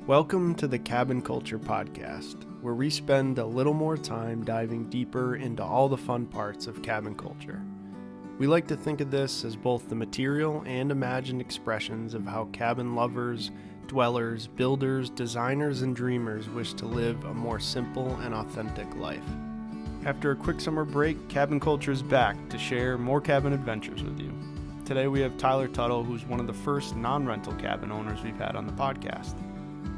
Welcome to the Cabin Culture Podcast, where we spend a little more time diving deeper into all the fun parts of cabin culture. We like to think of this as both the material and imagined expressions of how cabin lovers, dwellers, builders, designers, and dreamers wish to live a more simple and authentic life. After a quick summer break, Cabin Culture is back to share more cabin adventures with you. Today we have Tyler Tuttle, who's one of the first non-rental cabin owners we've had on the podcast.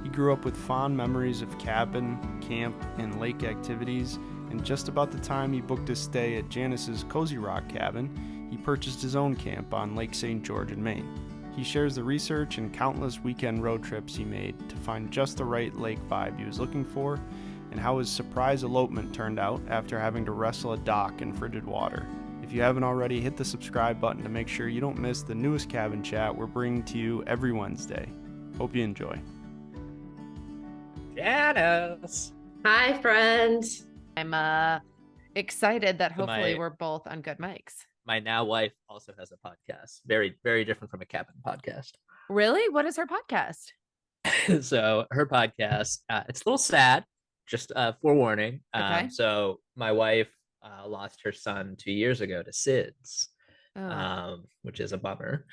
He grew up with fond memories of cabin, camp, and lake activities, and just about the time he booked his stay at Janice's Cozy Rock cabin, he purchased his own camp on Lake St. George in Maine. He shares the research and countless weekend road trips he made to find just the right lake vibe he was looking for, and how his surprise elopement turned out after having to wrestle a dock in frigid water. If you haven't already, hit the subscribe button to make sure you don't miss the newest cabin chat we're bringing to you every Wednesday. Hope you enjoy. Janice. Hi, friend. I'm excited that hopefully My- we're both on good mics. My now wife also has a podcast. Very, very different from a cabin podcast. Really? What is her podcast? So her podcast, it's a little sad, just forewarning. Okay. So my wife lost her son 2 years ago to SIDS, which is a bummer.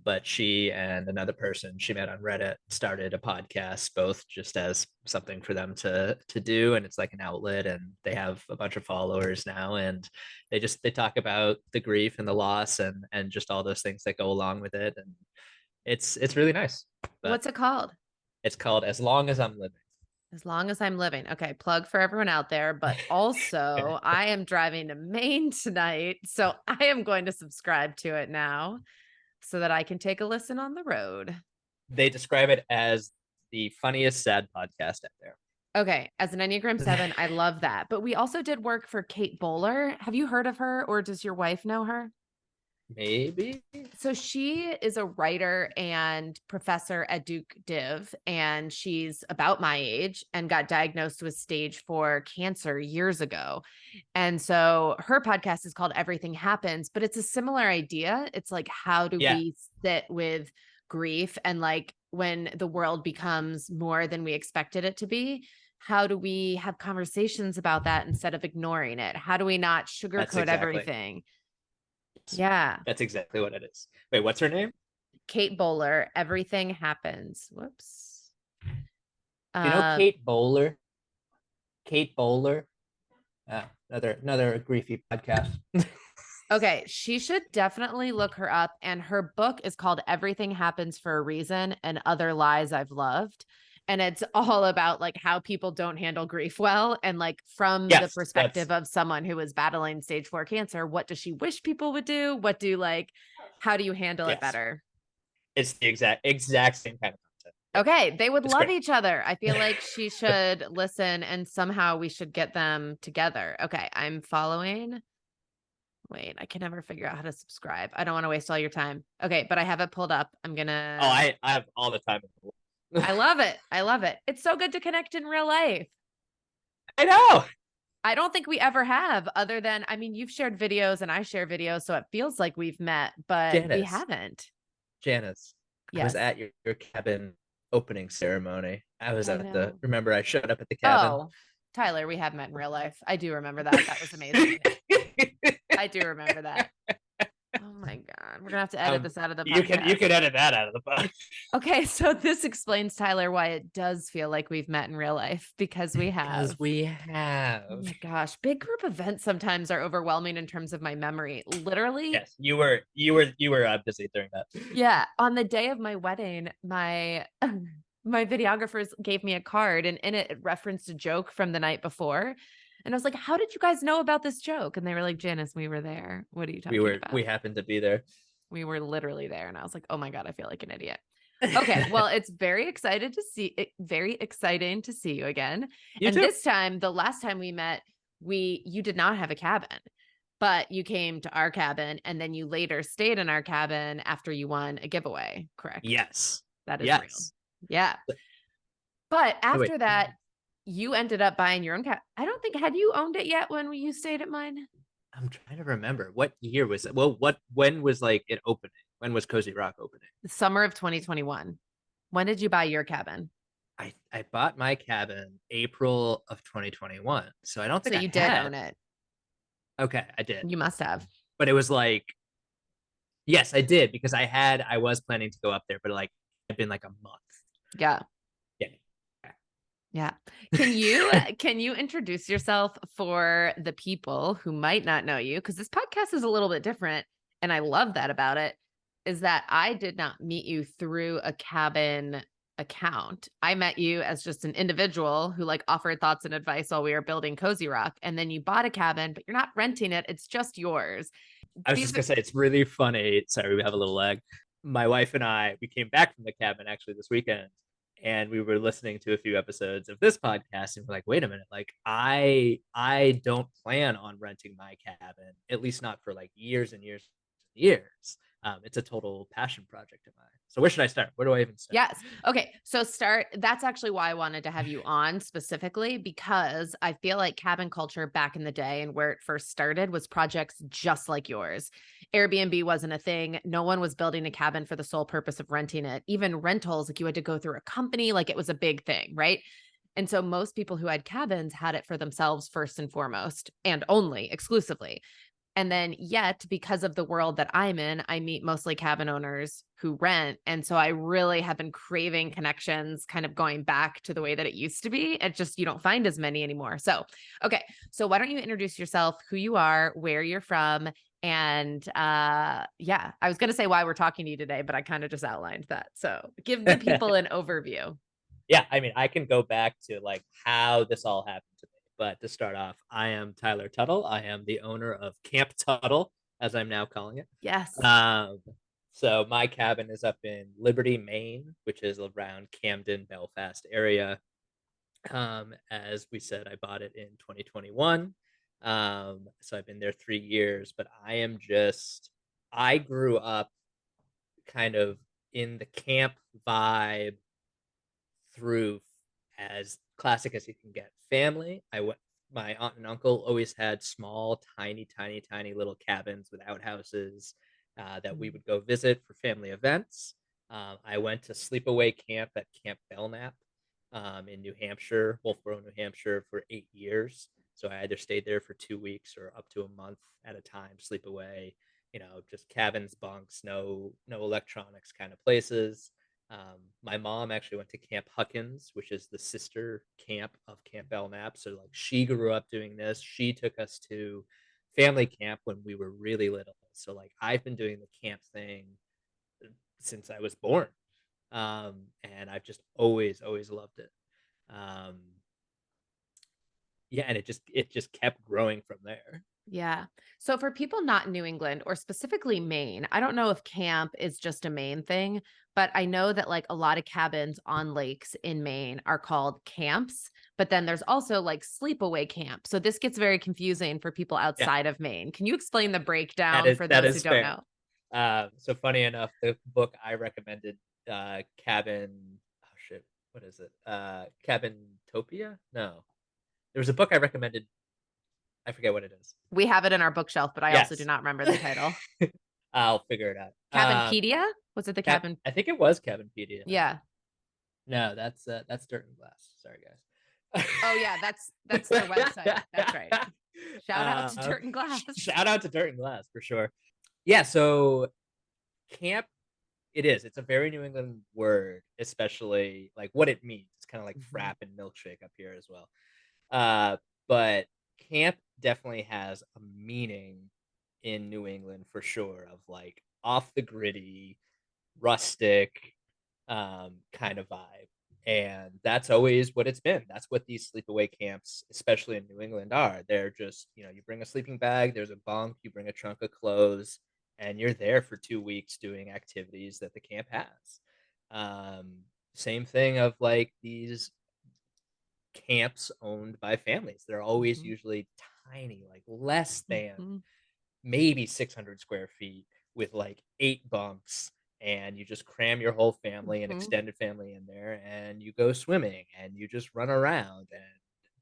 But she and another person she met on Reddit started a podcast, both just as something for them to do, and it's like an outlet, and they have a bunch of followers now, and they talk about the grief and the loss and just all those things that go along with it, and it's really nice. But What's it called? it's called As Long as I'm Living. As Long as I'm Living. Okay, plug for everyone out there. But also, I am driving to Maine tonight, so I am going to subscribe to it now so that I can take a listen on the road. They describe it as the funniest sad podcast out there. Okay, as an Enneagram 7, I love that. But we also did work for Kate Bowler. Have you heard of her, or does your wife know her? Maybe. So she is a writer and professor at Duke Div, and she's about my age and got diagnosed with stage 4 cancer years ago. And so her podcast is called Everything Happens, but it's a similar idea. It's like, how do we sit with grief, and like when the world becomes more than we expected it to be, how do we have conversations about that instead of ignoring it? How do we not sugarcoat everything? Yeah. That's exactly what it is. Wait, what's her name? Kate Bowler, Everything Happens. Whoops. You know Kate Bowler? Kate Bowler. Another griefy podcast. Okay, she should definitely look her up. And her book is called Everything Happens for a Reason and Other Lies I've Loved. And it's all about like how people don't handle grief well. And like from the perspective of someone who is battling stage 4 cancer, what does she wish people would do? How do you handle it better? It's the exact same kind of content. Okay, they would love great. each other. I feel like she should listen, and somehow we should get them together. Okay, I'm following. Wait, I can never figure out how to subscribe. I don't want to waste all your time. Okay, but I have it pulled up. I'm gonna. Oh, I have all the time in the world. I love it. I love it. It's so good to connect in real life. I know. I don't think we ever have, other than, I mean, you've shared videos and I share videos, so it feels like we've met, but we haven't. Janice, I was at your cabin opening ceremony. Remember I showed up at the cabin. Oh, Tyler, we have met in real life. I do remember that. That was amazing. I do remember that. Oh my God. We're gonna have to edit this out of the podcast. You can edit that out of the podcast. Okay, so this explains, Tyler, why it does feel like we've met in real life, because we have. Oh my gosh, big group events sometimes are overwhelming in terms of my memory. Literally. Yes, you were busy during that. Yeah, on the day of my wedding, my videographers gave me a card, and in it referenced a joke from the night before. And I was like, how did you guys know about this joke? And they were like, Janice, we were there. What are you talking about? We happened to be there. We were literally there. And I was like, oh my God, I feel like an idiot. Okay. Well, it's very exciting to see you again. You too. This time, the last time we met, you did not have a cabin, but you came to our cabin, and then you later stayed in our cabin after you won a giveaway, correct? Yes. That is real. Yeah. But after that, you ended up buying your own cabin. I don't think, had you owned it yet when you stayed at mine? I'm trying to remember. What year was it? Well, when was like it opening? When was Cozy Rock opening? The summer of 2021. When did you buy your cabin? I bought my cabin April of 2021. So I don't think So I you did had. own it. Okay, I did. You must have. But it was like, yes, I did because I was planning to go up there, but like it'd been like a month. Yeah. Yeah. Yeah. Can you introduce yourself for the people who might not know you? Because this podcast is a little bit different, and I love that about it, is that I did not meet you through a cabin account. I met you as just an individual who like offered thoughts and advice while we were building Cozy Rock. And then you bought a cabin, but you're not renting it. It's just yours. I was These just gonna say it's really funny. Sorry, we have a little lag. My wife and I, we came back from the cabin actually this weekend, and we were listening to a few episodes of this podcast, and we're like, wait a minute, like I don't plan on renting my cabin, at least not for like years and years and years. It's a total passion project of mine. So where should I start? Where do I even start? Yes. Okay. So that's actually why I wanted to have you on specifically, because I feel like cabin culture back in the day and where it first started was projects just like yours. Airbnb wasn't a thing. No one was building a cabin for the sole purpose of renting it. Even rentals, like you had to go through a company, like it was a big thing, right? And so most people who had cabins had it for themselves first and foremost, and only exclusively. And then yet, because of the world that I'm in, I meet mostly cabin owners who rent. And so I really have been craving connections, kind of going back to the way that it used to be. It just, you don't find as many anymore. So, okay. So why don't you introduce yourself, who you are, where you're from? And yeah, I was going to say why we're talking to you today, but I kind of just outlined that. So give the people an overview. Yeah, I mean, I can go back to like how this all happened to me. But to start off, I am Tyler Tuttle. I am the owner of Camp Tuttle, as I'm now calling it. Yes. So my cabin is up in Liberty, Maine, which is around Camden, Belfast area. As we said, I bought it in 2021. So I've been there 3 years, but I grew up kind of in the camp vibe through as classic as you can get. Family. My aunt and uncle always had small, tiny little cabins with outhouses that we would go visit for family events. I went to sleepaway camp at Camp Belknap in New Hampshire, Wolfboro, New Hampshire, for 8 years. So I either stayed there for 2 weeks or up to a month at a time, sleep away. Just cabins, bunks, no electronics kind of places. My mom actually went to Camp Huckins, which is the sister camp of Camp Belknap. So like she grew up doing this. She took us to family camp when we were really little. So like I've been doing the camp thing since I was born. And I've just always loved it. Um, yeah, and it just kept growing from there. Yeah. So for people not in New England or specifically Maine, I don't know if camp is just a Maine thing, but I know that like a lot of cabins on lakes in Maine are called camps, but then there's also like sleepaway camp. So this gets very confusing for people Yeah, outside of Maine. Can you explain the that breakdown is for that those who is don't fair. know? So funny enough, the book I recommended, Cabin. Oh shit, what is it? Cabintopia? No, there was a book I recommended. I forget what it is. We have it in our bookshelf, but I also do Yes, not remember the title. I'll figure it out. Cabinpedia? Was it the cabin? I think it was Cabinpedia. Yeah. No, that's Dirt and Glass. Sorry, guys. Oh yeah, that's their website. That's right. Shout out to Dirt and Glass. Shout out to Dirt and Glass for sure. Yeah, so camp, it's a very New England word, especially like what it means. It's kind of like frap and milkshake up here as well. But camp definitely has a meaning in New England for sure, of like off the gritty, rustic kind of vibe. And that's always what it's been. That's what these sleepaway camps, especially in New England, are. They're just, you bring a sleeping bag, there's a bunk, you bring a trunk of clothes, and you're there for 2 weeks doing activities that the camp has. Same thing of like these camps owned by families. They're always usually tiny, like less than maybe 600 square feet with like 8 bunks, and you just cram your whole family and extended family in there, and you go swimming and you just run around and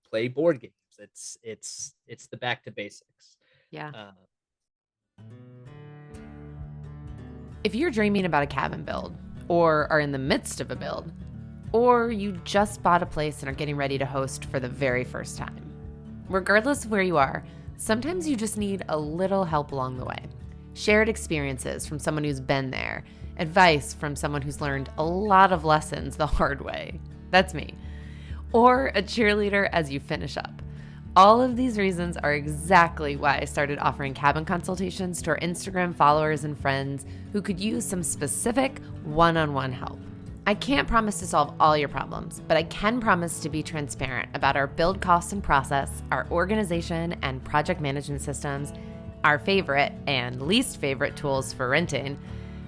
play board games. It's the back to basics. Yeah. If you're dreaming about a cabin build or are in the midst of a build, or you just bought a place and are getting ready to host for the very first time. Regardless of where you are, sometimes you just need a little help along the way. Shared experiences from someone who's been there, advice from someone who's learned a lot of lessons the hard way. That's me. Or a cheerleader as you finish up. All of these reasons are exactly why I started offering cabin consultations to our Instagram followers and friends who could use some specific one-on-one help. I can't promise to solve all your problems, but I can promise to be transparent about our build costs and process, our organization and project management systems, our favorite and least favorite tools for renting,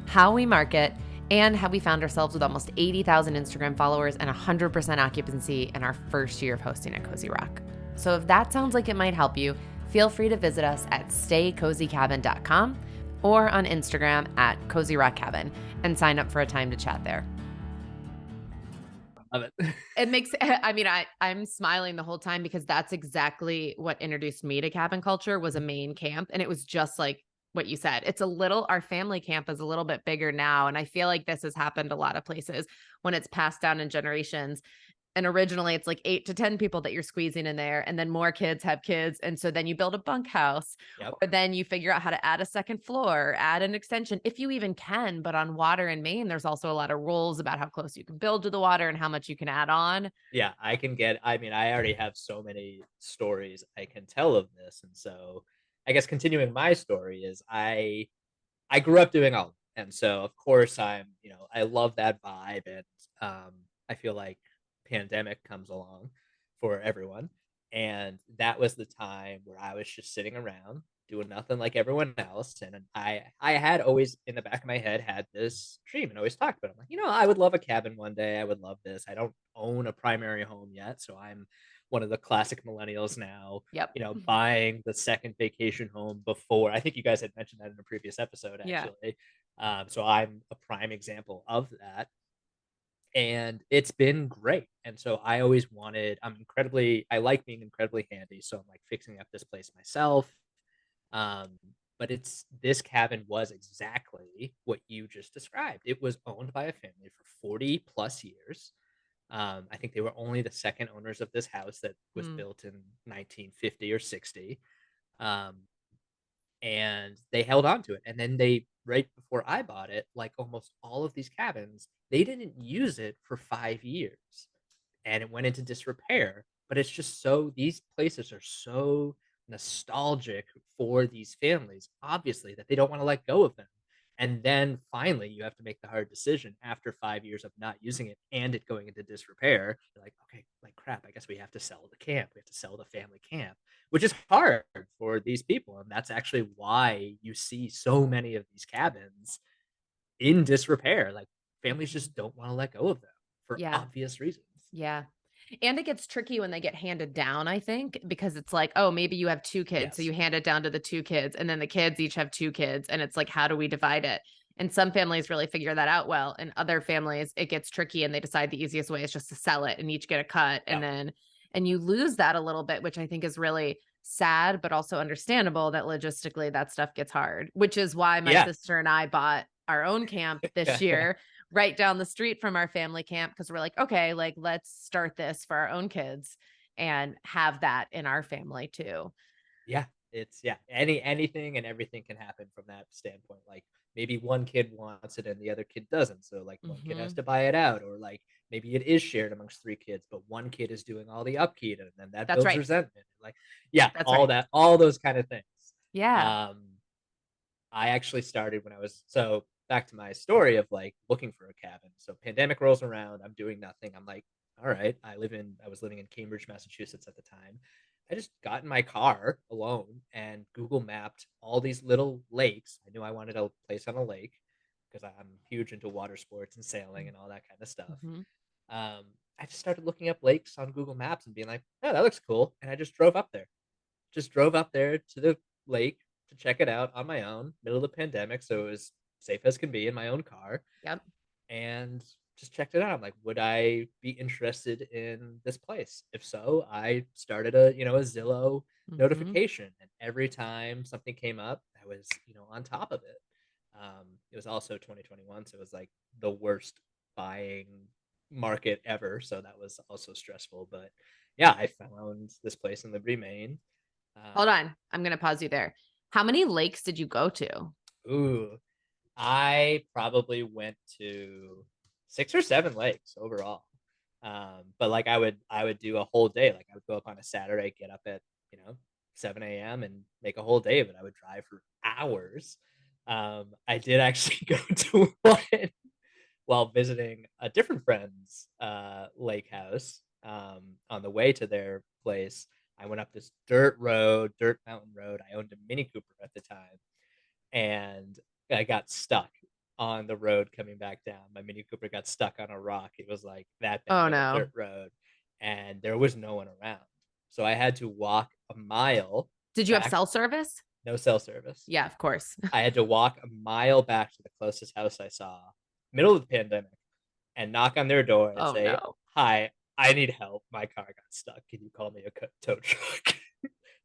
how we market, and how we found ourselves with almost 80,000 Instagram followers and 100% occupancy in our first year of hosting at Cozy Rock. So if that sounds like it might help you, feel free to visit us at staycozycabin.com or on Instagram at Cozy Rock Cabin and sign up for a time to chat there. Love it. It makes, I'm smiling the whole time because that's exactly what introduced me to cabin culture was a Maine camp. And it was just like what you said. Our family camp is a little bit bigger now. And I feel like this has happened a lot of places when it's passed down in generations. And originally it's like 8 to 10 people that you're squeezing in there. And then more kids have kids. And so then you build a bunkhouse, Yep. or then you figure out how to add a second floor, add an extension if you even can. But on water in Maine, there's also a lot of rules about how close you can build to the water and how much you can add on. Yeah, I already have so many stories I can tell of this. And so I guess continuing my story is I grew up doing all of it. And so of course I love that vibe. And I feel like pandemic comes along for everyone. And that was the time where I was just sitting around doing nothing like everyone else. And I had always in the back of my head had this dream and always talked about it. I'm like, I would love a cabin one day. I would love this. I don't own a primary home yet. So I'm one of the classic millennials now, Yep. buying the second vacation home before. I think you guys had mentioned that in a previous episode, Yeah. actually. So I'm a prime example of that. And it's been great. And so I like being incredibly handy. So I'm like fixing up this place myself. Um, but this cabin was exactly what you just described. It was owned by a family for 40 plus years. I think they were only the second owners of this house that was built in 1950 or 60. Um, and they held on to it. And then right before I bought it, like almost all of these cabins, they didn't use it for 5 years and it went into disrepair. But it's just these places are so nostalgic for these families, obviously, that they don't want to let go of them. And then finally, you have to make the hard decision after 5 years of not using it and it going into disrepair. You're like, okay, like crap, I guess we have to sell the camp. We have to sell the family camp, which is hard for these people. And that's actually why you see so many of these cabins in disrepair. Like families just don't want to let go of them for Yeah. obvious reasons. Yeah. And it gets tricky when they get handed down, I think, because it's like, oh, maybe you have 2 kids. So Yes. you hand it down to the 2 kids, and then the kids each have 2 kids. And it's like, how do we divide it? And some families really figure that out well. And other families, it gets tricky and they decide the easiest way is just to sell it and each get a cut. Yeah. And you lose that a little bit, which I think is really sad, but also understandable that logistically that stuff gets hard, which is why my Yeah. sister and I bought our own camp this year right down the street from our family camp because we're like, okay, like let's start this for our own kids and have that in our family too. Yeah, anything and everything can happen from that standpoint. Like maybe one kid wants it and the other kid doesn't, so like one kid has Mm-hmm. to buy it out, or like maybe it is shared amongst 3 kids, but one kid is doing all the upkeep, and then that That's builds right. resentment. Like, yeah, That's right. all those kind of things. Yeah. Um, I actually started when I was so back to my story of like looking for a cabin. So pandemic rolls around, I'm doing nothing. I'm like, all right, I was living in Cambridge, Massachusetts at the time. I just got in my car alone and Google mapped all these little lakes. I knew I wanted a place on a lake because I'm huge into water sports and sailing and all that kind of stuff. Mm-hmm. I just started looking up lakes on Google Maps and being like, oh, that looks cool. And I just drove up there. Just drove up there to the lake to check it out on my own, middle of the pandemic, so it was safe as can be in my own car, Yep. and just checked it out. I'm like, would I be interested in this place? If so, I started a Zillow Mm-hmm. notification, and every time something came up, I was on top of it. It was also 2021, so it was like the worst buying market ever, so that was also stressful. But yeah, I found this place in Liberty, Maine. Hold on. I'm going to pause you there. How many lakes did you go to? Ooh, I probably went to 6 or 7 lakes overall. But like I would do a whole day. Like I would go up on a Saturday, get up at 7 a.m. and make a whole day of it. I would drive for hours. I did actually go to one while visiting a different friend's lake house. On the way to their place, I went up this dirt mountain road. I owned a Mini Cooper at the time, and I got stuck on the road coming back down. My Mini Cooper got stuck on a rock. It was like that bad Oh, of a no. dirt road, and there was no one around. So I had to walk a mile. Did you have back. cell service? No cell service. Yeah, of course. I had to walk a mile back to the closest house I saw, middle of the pandemic, and knock on their door and Oh, say, no. "Hi, I need help. My car got stuck. Can you call me a tow truck?"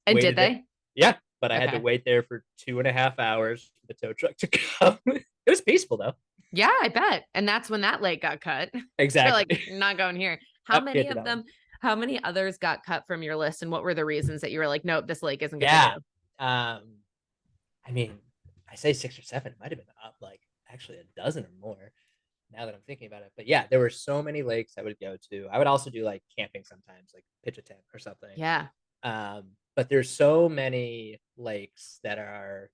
And Waited did there- they? Yeah, but I had to Okay. wait there for 2.5 hours for the tow truck to come. It was peaceful though. Yeah, I bet. And that's when that lake got cut. They're Exactly. like, not going here. How Yep, many can't do of that one. them, how many others got cut from your list? And what were the reasons that you were like, nope, this lake isn't going to Yeah. do? I mean, I say 6 or 7. It might have been up like actually a dozen or more now that I'm thinking about it. But yeah, there were so many lakes I would go to. I would also do like camping sometimes, like pitch a tent or something. Yeah. But there's so many lakes that are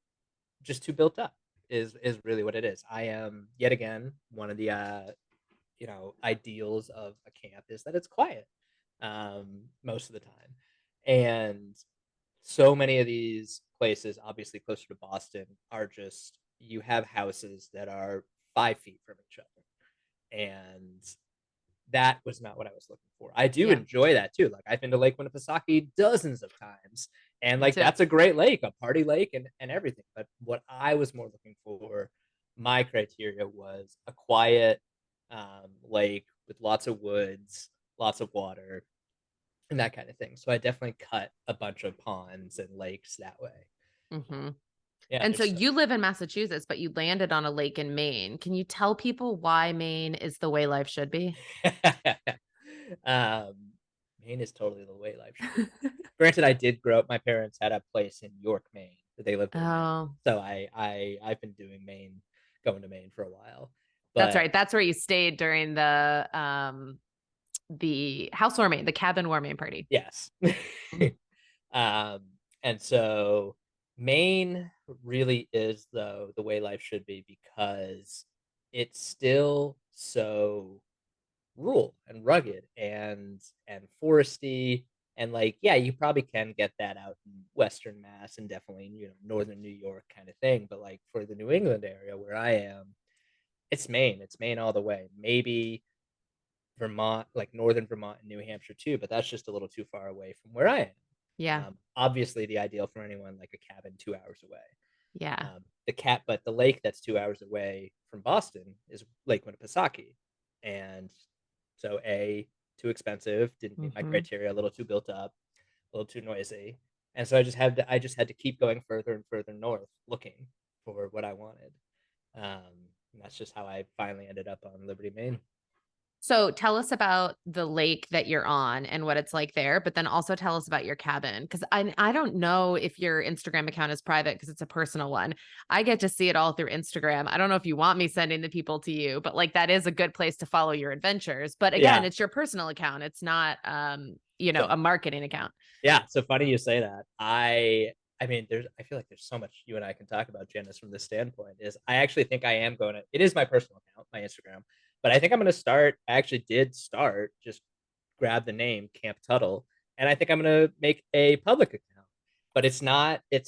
just too built up is really what it is. I am yet again one of the ideals of a camp is that it's quiet most of the time. And so many of these places, obviously closer to Boston, are just you have houses that are 5 feet from each other. And that was not what I was looking for. I do Yeah. enjoy that too. Like I've been to Lake Winnipesaukee dozens of times, and Me like too. that's a great lake, a party lake, and everything. But what I was more looking for, my criteria was a quiet lake with lots of woods, lots of water, and that kind of thing. So I definitely cut a bunch of ponds and lakes that way. Mm-hmm. Yeah, And so there's you live in Massachusetts, but you landed on a lake in Maine. Can you tell people why Maine is the way life should be? um, Maine is totally the way life should be. Granted, I did grow up. My parents had a place in York, Maine, that they lived in. Oh, So I've been doing Maine, going to Maine for a while. that's But right. That's where you stayed during the housewarming, the cabin warming party. yes. And so Maine really is though the way life should be, because it's still so rural and rugged and foresty, and like yeah, you probably can get that out in Western Mass and definitely in northern New York kind of thing. But like for the New England area where I am, it's Maine all the way. Maybe Vermont, like northern Vermont and New Hampshire too, but that's just a little too far away from where I am. Yeah. Obviously, the ideal for anyone like a cabin 2 hours away. Yeah. But the lake that's 2 hours away from Boston is Lake Winnipesaukee, and so too expensive, didn't meet my criteria, a little too built up, a little too noisy, and so I just had to keep going further and further north looking for what I wanted. And that's just how I finally ended up on Liberty, Maine. So tell us about the lake that you're on and what it's like there, but then also tell us about your cabin. Cause I don't know if your Instagram account is private because it's a personal one. I get to see it all through Instagram. I don't know if you want me sending the people to you, but like that is a good place to follow your adventures. But again, it's your personal account. It's not a marketing account. Yeah. So funny you say that. I mean, I feel like there's so much you and I can talk about, Janice, from this standpoint. Is I actually think I am going to, it is my personal account, my Instagram, but I think I'm going to start, I actually did start, just grab the name Camp Tuttle, and I think I'm going to make a public account. But it's not for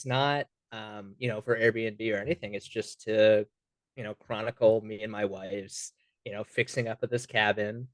Airbnb or anything. It's just to, chronicle me and my wife's, fixing up at this cabin,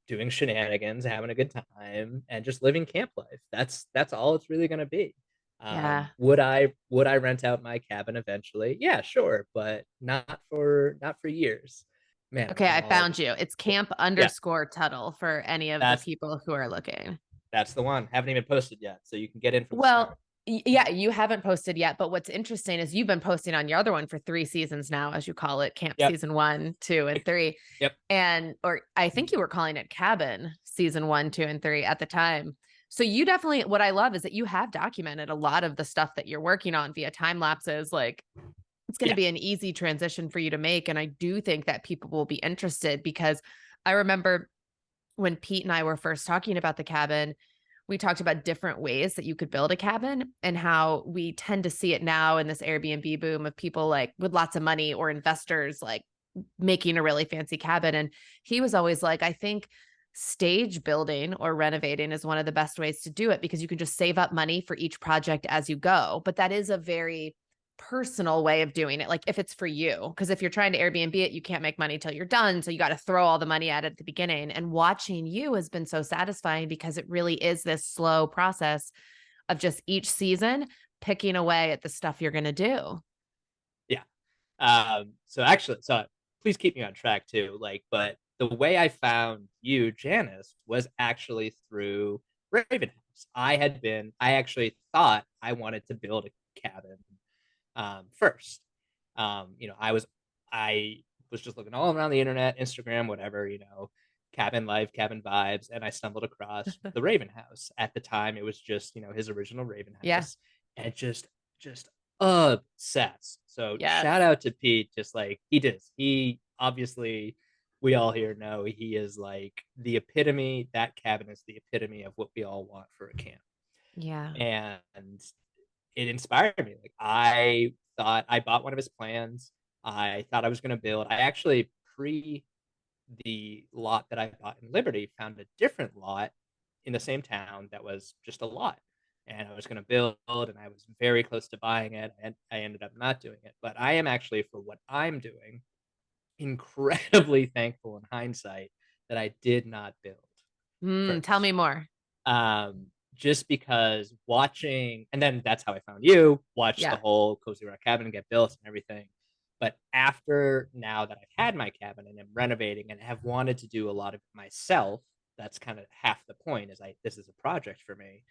doing shenanigans, having a good time, and just living camp life. That's all it's really going to be. Yeah. Would I rent out my cabin eventually? Yeah, sure, but not for years. Man, Okay, I found you. It's camp_Tuttle for any of the That's people who are looking. That's the one. Haven't even posted yet, so you can get in from the Well, start. Yeah, you haven't posted yet, but what's interesting is you've been posting on your other one for 3 seasons now, as you call it, camp Yep. season 1, 2, and 3. Yep. Or I think you were calling it cabin season 1, 2, and 3 at the time. So you definitely, what I love is that you have documented a lot of the stuff that you're working on via time lapses. Like, it's going to be an easy transition for you to make. And I do think that people will be interested, because I remember when Pete and I were first talking about the cabin, we talked about different ways that you could build a cabin, and how we tend to see it now in this Airbnb boom of people like with lots of money or investors like making a really fancy cabin. And he was always like, I think stage building or renovating is one of the best ways to do it, because you can just save up money for each project as you go. But that is a very personal way of doing it. Like if it's for you, because if you're trying to Airbnb it, you can't make money till you're done. So you got to throw all the money at it at the beginning. And watching you has been so satisfying, because it really is this slow process of just each season picking away at the stuff you're going to do. Yeah. So please keep me on track too. Like, but the way I found you, Janice, was actually through Raven House. I actually thought I wanted to build a cabin first. I was just looking all around the internet, Instagram, whatever, cabin life, cabin vibes, and I stumbled across the Raven House. At the time, it was just, his original Raven Yeah. House, and just obsessed. So Yes. shout out to Pete, just like he obviously, we all here know he is like the epitome. That cabin is the epitome of what we all want for a camp. Yeah. And it inspired me. Like, I thought, I bought one of his plans. I thought I was going to build. I actually, pre the lot that I bought in Liberty, found a different lot in the same town that was just a lot. And I was going to build, and I was very close to buying it, and I ended up not doing it. But I am actually, for what I'm doing, incredibly thankful in hindsight that I did not build. Tell me more. Just because watching, and then that's how I found you, watched the whole Cozy Rock cabin get built and everything. But after, now that I've had my cabin and I'm renovating and have wanted to do a lot of it myself, that's kind of half the point, is this is a project for me.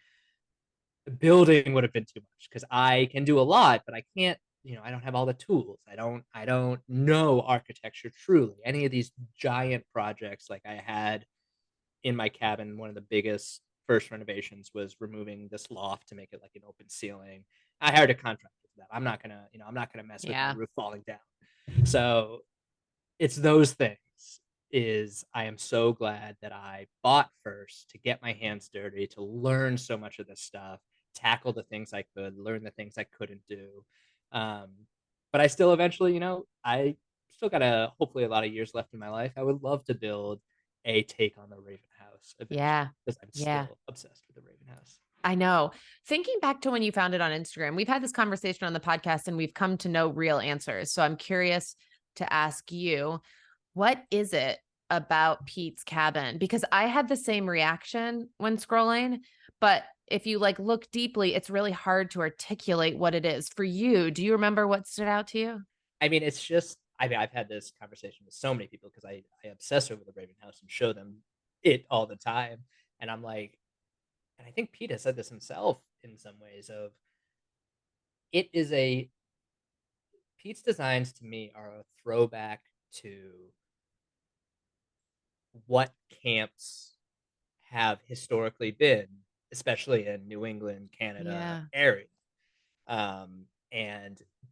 Building would have been too much, because I can do a lot, but I can't, I don't have all the tools. I don't know architecture truly. Any of these giant projects like I had in my cabin, one of the biggest first renovations was removing this loft to make it like an open ceiling. I hired a contractor for that. I'm not gonna mess with the roof falling down. So it's those things. I am so glad that I bought first, to get my hands dirty, to learn so much of this stuff, tackle the things I could, learn the things I couldn't do. But I still eventually, I still got hopefully a lot of years left in my life. I would love to build a take on the Raven House eventually, because I'm still obsessed with the Raven House. I know. Thinking back to when you found it on Instagram, we've had this conversation on the podcast and we've come to no real answers. So I'm curious to ask you, what is it about Pete's cabin? Because I had the same reaction when scrolling, but if you like look deeply, it's really hard to articulate what it is for you. Do you remember what stood out to you? I mean, it's just, I've had this conversation with so many people, because I obsess over the Raven House and show them it all the time. And I'm like, and I think Pete has said this himself in some ways, of Pete's designs to me are a throwback to what camps have historically been, especially in New England, Canada area.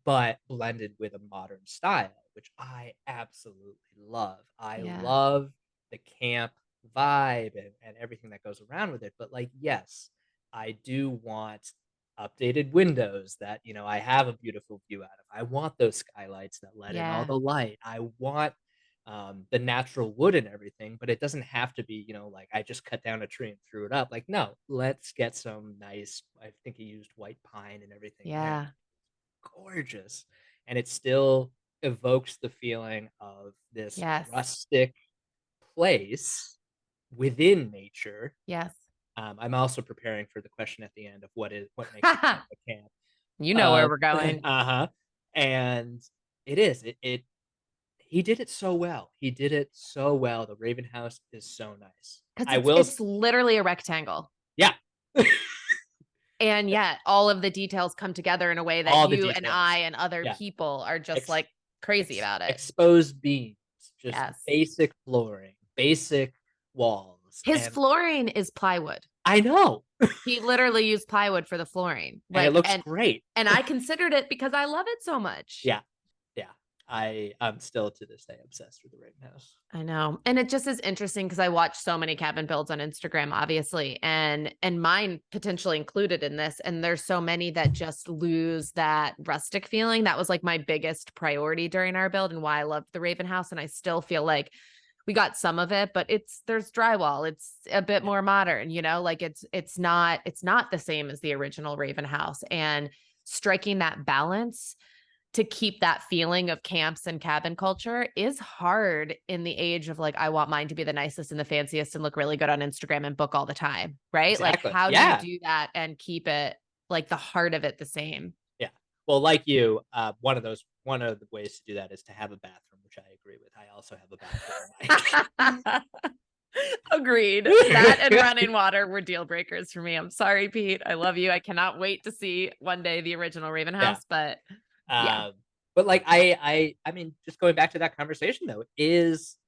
But blended with a modern style, which I absolutely love. I love the camp vibe and everything that goes around with it. But like, yes, I do want updated windows that, I have a beautiful view out of. I want those skylights that let in all the light. I want the natural wood and everything, but it doesn't have to be, like I just cut down a tree and threw it up. Like, no, let's get some nice, I think he used white pine and everything. Yeah. Gorgeous. And it still evokes the feeling of this rustic place within nature. Yes. I'm also preparing for the question at the end of what makes a camp. You know where we're going. And it is. He did it so well. He did it so well. The Raven House is so nice. Because it's literally a rectangle. Yeah. And yet all of the details come together in a way that All the you and details. I and other Yeah. people are just like crazy about it. Exposed beams, just Yes. basic flooring, basic walls. His And flooring is plywood. I know. He literally used plywood for the flooring. And it looks great. And I considered it because I love it so much. Yeah. Yeah. I'm still to this day obsessed with the Rittenhouse. I know. And it just is interesting because I watch so many cabin builds on Instagram, obviously, and mine potentially included in this. And there's so many that just lose that rustic feeling. That was like my biggest priority during our build and why I loved the Raven House. And I still feel like we got some of it, but there's drywall. It's a bit more modern, like it's not the same as the original Raven House, and striking that balance to keep that feeling of camps and cabin culture is hard in the age of like, I want mine to be the nicest and the fanciest and look really good on Instagram and book all the time. Right. Exactly. Like how do you do that and keep it like the heart of it the same? Yeah. Well, like you, one of the ways to do that is to have a bathroom, which I agree with. I also have a bathroom. Agreed. That and running water were deal breakers for me. I'm sorry, Pete. I love you. I cannot wait to see one day the original Raven House, but yeah. But like I mean, just going back to that conversation though, is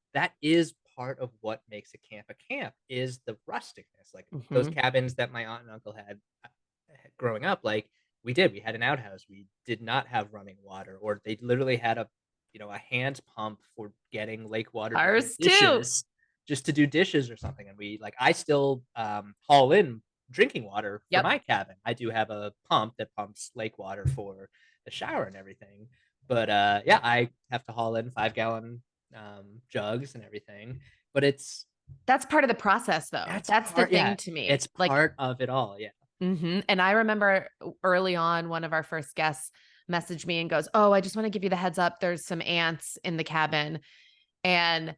part of what makes a camp is the rusticness. Like those cabins that my aunt and uncle had growing up, like we had an outhouse. We did not have running water, or they literally had a hand pump for getting lake water. Ours dishes, too. Just to do dishes or something. And I still haul in drinking water for my cabin. I do have a pump that pumps lake water for the shower and everything, but I have to haul in 5-gallon jugs and everything. But that's part of the process though. That's the thing to me. It's part of it all. Yeah. And I remember early on, one of our first guests messaged me and goes, "Oh, I just want to give you the heads up. There's some ants in the cabin." And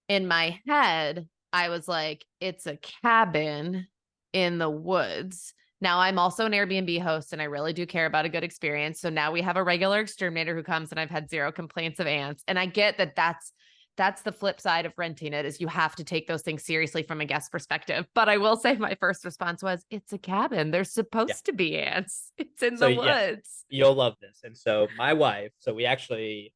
in my head, I was like, it's a cabin in the woods. Now I'm also an Airbnb host and I really do care about a good experience. So now we have a regular exterminator who comes and I've had 0 complaints of ants. And I get that that's the flip side of renting it, is you have to take those things seriously from a guest perspective. But I will say my first response was, it's a cabin. There's supposed to be ants. It's in the woods. You'll love this. And so my wife, we actually,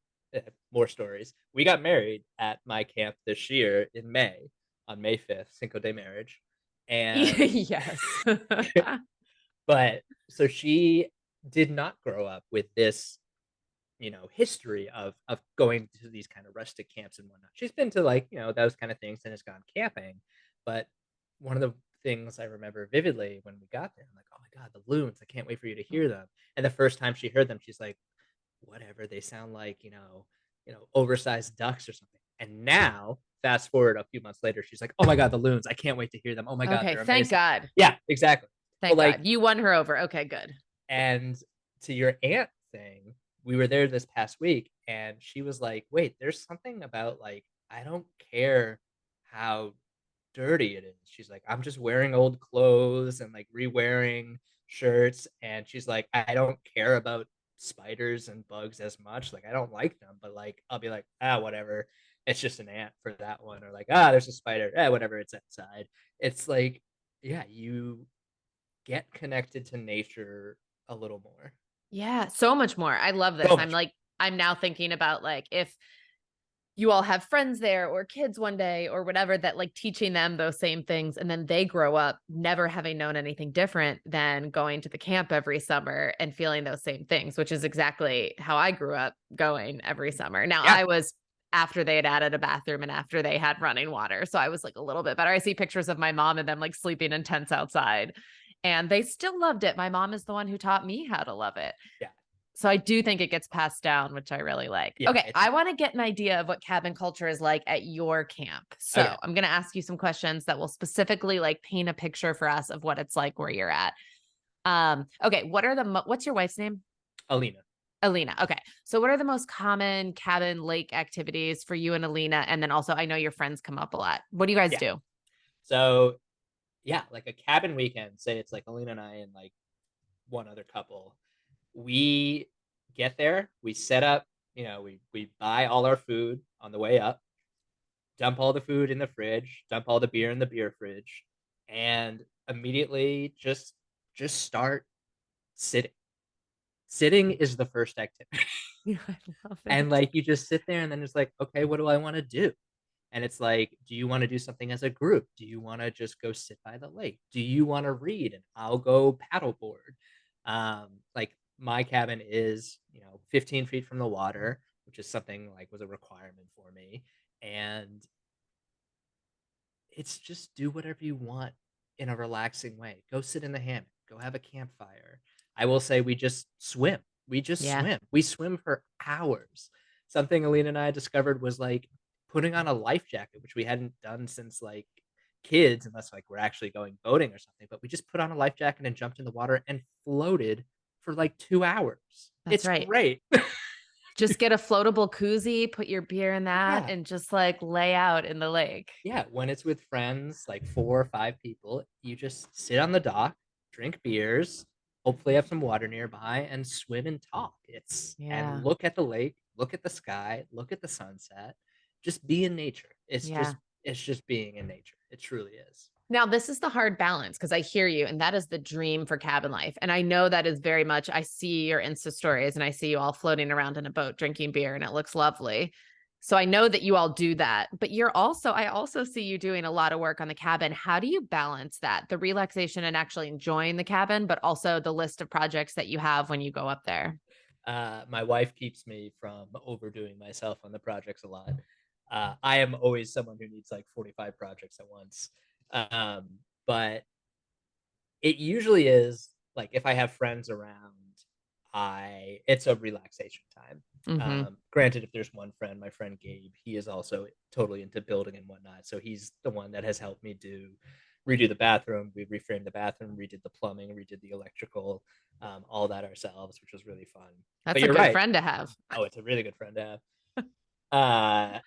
more stories. We got married at my camp this year in May, on May 5th, Cinco de Marriage. And yes. But so she did not grow up with this, history of going to these kind of rustic camps and whatnot. She's been to like, those kind of things and has gone camping. But one of the things I remember vividly when we got there, I'm like, oh my God, the loons, I can't wait for you to hear them. And the first time she heard them, she's like, whatever, they sound like, oversized ducks or something. And now, fast forward a few months later, she's like, oh my God, the loons, I can't wait to hear them. Oh my God. Okay, thank God. Yeah, exactly. Thank God. You won her over. Okay, good. And to your aunt thing, we were there this past week and she was like, wait, there's something about like, I don't care how dirty it is. She's like, I'm just wearing old clothes and like re-wearing shirts. And she's like, I don't care about spiders and bugs as much. Like, I don't like them, but like, I'll be like, whatever. It's just an ant for that one. Or like, there's a spider. Whatever, it's outside. It's like, yeah, you get connected to nature a little more. Yeah, so much more. I love this. I'm now thinking about like, if you all have friends there or kids one day or whatever, that like teaching them those same things. And then they grow up never having known anything different than going to the camp every summer and feeling those same things, which is exactly how I grew up going every summer. Now I was after they had added a bathroom and after they had running water. So I was like a little bit better. I see pictures of my mom and them like sleeping in tents outside and they still loved it. My mom is the one who taught me how to love it. Yeah. So I do think it gets passed down, which I really like. Yeah, okay. I want to get an idea of what cabin culture is like at your camp. So I'm going to ask you some questions that will specifically like paint a picture for us of what it's like where you're at. Okay. What's your wife's name? Alina. Okay. So what are the most common cabin lake activities for you and Alina? And then also I know your friends come up a lot. What do you guys do? So like a cabin weekend, say it's like Alina and I and like one other couple. We get there, we set up, we buy all our food on the way up, dump all the food in the fridge, dump all the beer in the beer fridge, and immediately just just start sitting. Sitting is the first activity. Yeah, I love And it. like you just sit there and then it's like, okay, what do I want to do? And it's like, do you want to do something as a group? Do you want to just go sit by the lake? Do you want to read? And I'll go paddleboard. Like my cabin is, 15 feet from the water, which is something like was a requirement for me. And it's just do whatever you want in a relaxing way. Go sit in the hammock, go have a campfire. I will say we just swim. We just Yeah. swim. We swim for hours. Something Alina and I discovered was like putting on a life jacket, which we hadn't done since like kids, unless like we're actually going boating or something. But we just put on a life jacket and jumped in the water and floated for like 2 hours. That's It's right. great. Just get a floatable koozie, put your beer in that, Yeah. and just like lay out in the lake. Yeah, when it's with friends, like 4 or 5 people, you just sit on the dock, drink beers, hopefully have some water nearby, and swim and talk. And Yeah. look at the lake, look at the sky, look at the sunset. Just be in nature. Yeah. It's just being in nature. It truly is. Now, this is the hard balance because I hear you, and that is the dream for cabin life. And I know that is very much, I see your Insta stories and I see you all floating around in a boat drinking beer, and it looks lovely. So I know that you all do that, but I also see you doing a lot of work on the cabin. How do you balance that? The relaxation and actually enjoying the cabin, but also the list of projects that you have when you go up there? My wife keeps me from overdoing myself on the projects a lot. I am always someone who needs like 45 projects at once. Um, but it usually is like if I have friends around, it's a relaxation time. Mm-hmm. Granted, if there's one friend, my friend Gabe, he is also totally into building and whatnot. So he's the one that has helped me redo the bathroom. We reframed the bathroom, redid the plumbing, redid the electrical, all that ourselves, which was really fun. But That's a you're good right. friend to have. Oh, it's a really good friend to have. Uh,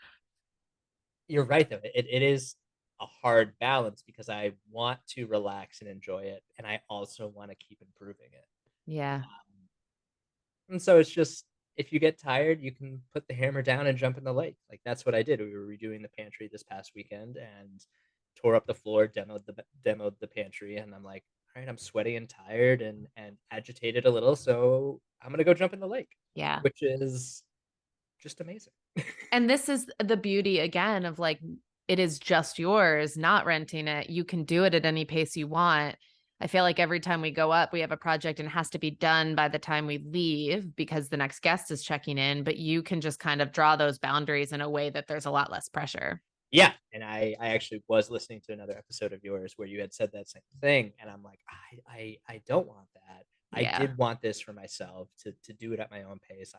you're right though. It is a hard balance because I want to relax and enjoy it, and I also want to keep improving it. Yeah. And so it's just if you get tired, you can put the hammer down and jump in the lake. Like that's what I did. We were redoing the pantry this past weekend and tore up the floor, demoed the pantry, and I'm like, all right, I'm sweaty and tired and agitated a little, so I'm gonna go jump in the lake, Yeah. which is just amazing. And this is the beauty again of like, it is just yours, not renting it. You can do it at any pace you want. I feel like every time we go up, we have a project and it has to be done by the time we leave because the next guest is checking in, but you can just kind of draw those boundaries in a way that there's a lot less pressure. Yeah, and I actually was listening to another episode of yours where you had said that same thing, and I'm like, I don't want that. I Yeah. did want this for myself to do it at my own pace.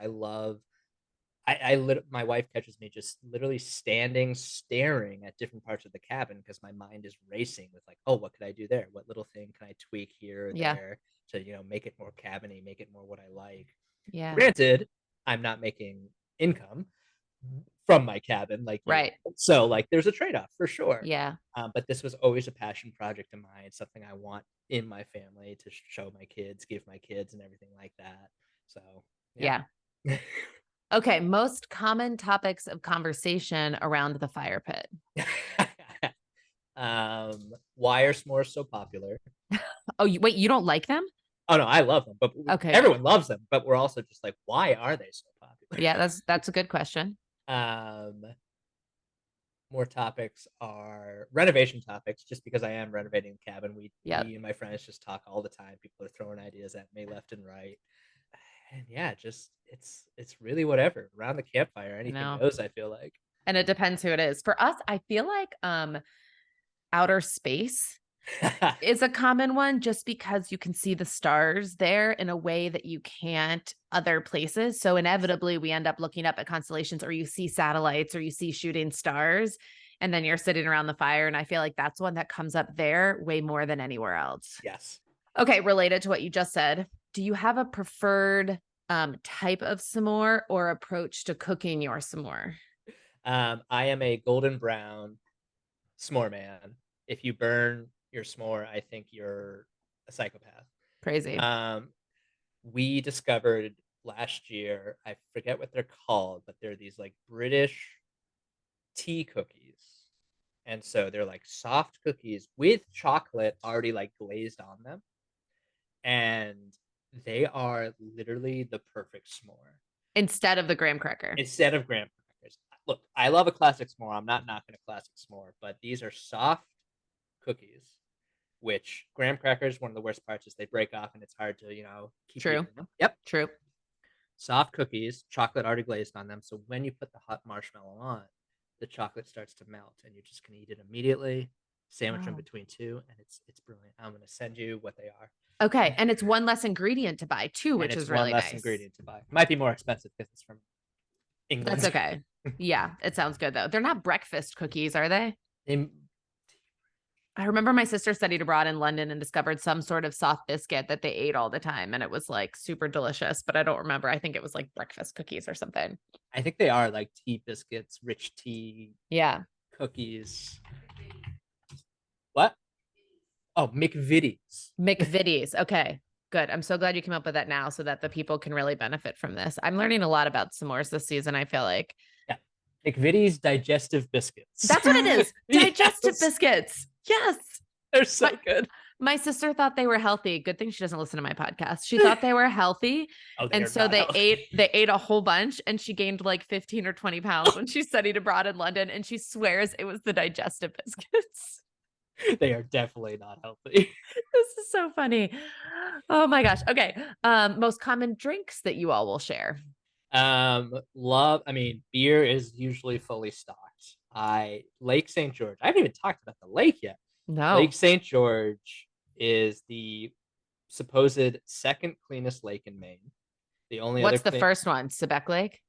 My wife catches me just literally standing, staring at different parts of the cabin because my mind is racing with like, oh, what could I do there? What little thing can I tweak here or Yeah. there to make it more cabiny, make it more what I like. Yeah. Granted, I'm not making income from my cabin like you Right. are. So like there's a trade-off for sure. Yeah. But this was always a passion project of mine, something I want in my family to show my kids, give my kids, and everything like that. So yeah. Yeah. Okay. Most common topics of conversation around the fire pit. Why are s'mores so popular? Oh, wait, you don't like them? Oh no, I love them, but Okay. everyone loves them. But we're also just like, why are they so popular? Yeah, that's a good question. Um, More topics are renovation topics. Just because I am renovating the cabin, Yeah. me and my friends just talk all the time. People are throwing ideas at me left and right, and yeah, just it's really whatever around the campfire, anything No. goes. I feel like, And it depends who it is. For us, I feel like outer space is a common one just because you can see the stars there in a way that you can't other places. So inevitably we end up looking up at constellations or you see satellites or you see shooting stars and then you're sitting around the fire. And I feel like that's one that comes up there way more than anywhere else. yes. Okay. Related to what you just said, do you have a preferred type of s'more or approach to cooking your s'more? I am a golden brown s'more man. If you burn your s'more, I think you're a psychopath. Crazy. We discovered last year, I forget what they're called, but they're these like British tea cookies. And so they're like soft cookies with chocolate already like glazed on them. and they are literally the perfect s'more. Instead of the graham cracker. Instead of graham crackers. Look, I love a classic s'more. I'm not knocking a classic s'more, but these are soft cookies, which graham crackers, one of the worst parts is they break off and it's hard to, keep True. eating them. Yep. True. Soft cookies, chocolate already glazed on them. So when you put the hot marshmallow on, the chocolate starts to melt and you just can eat it immediately. Sandwich them between two, and it's brilliant. I'm going to send you what they are. Okay, and it's one less ingredient to buy too, which is really nice. One less ingredient to buy. Might be more expensive because it's from England. That's okay. Yeah, it sounds good though. They're not breakfast cookies, are they? I remember my sister studied abroad in London and discovered some sort of soft biscuit that they ate all the time, and it was like super delicious, but I don't remember. I think it was like breakfast cookies or something. I think they are like tea biscuits, rich tea. Yeah. Cookies. What? Oh, McVitie's. McVitie's. Okay, good. I'm so glad you came up with that now so that the people can really benefit from this. I'm learning a lot about s'mores this season, I feel like. Yeah. McVitie's digestive biscuits. That's what it is. Digestive Yes. Biscuits. Yes. They're so good. My sister thought they were healthy. Good thing she doesn't listen to my podcast. She thought they were healthy. And so they ate a whole bunch, and she gained like 15 or 20 pounds when she studied abroad in London. And she swears it was the digestive biscuits. They are definitely not healthy. This is so funny. Oh my gosh. Okay. Most common drinks that you all will share. Beer is usually fully stocked. Lake St. George. I haven't even talked about the lake yet. No. Lake St. George is the supposed second cleanest lake in Maine. The only What's the first one? Sebec Lake?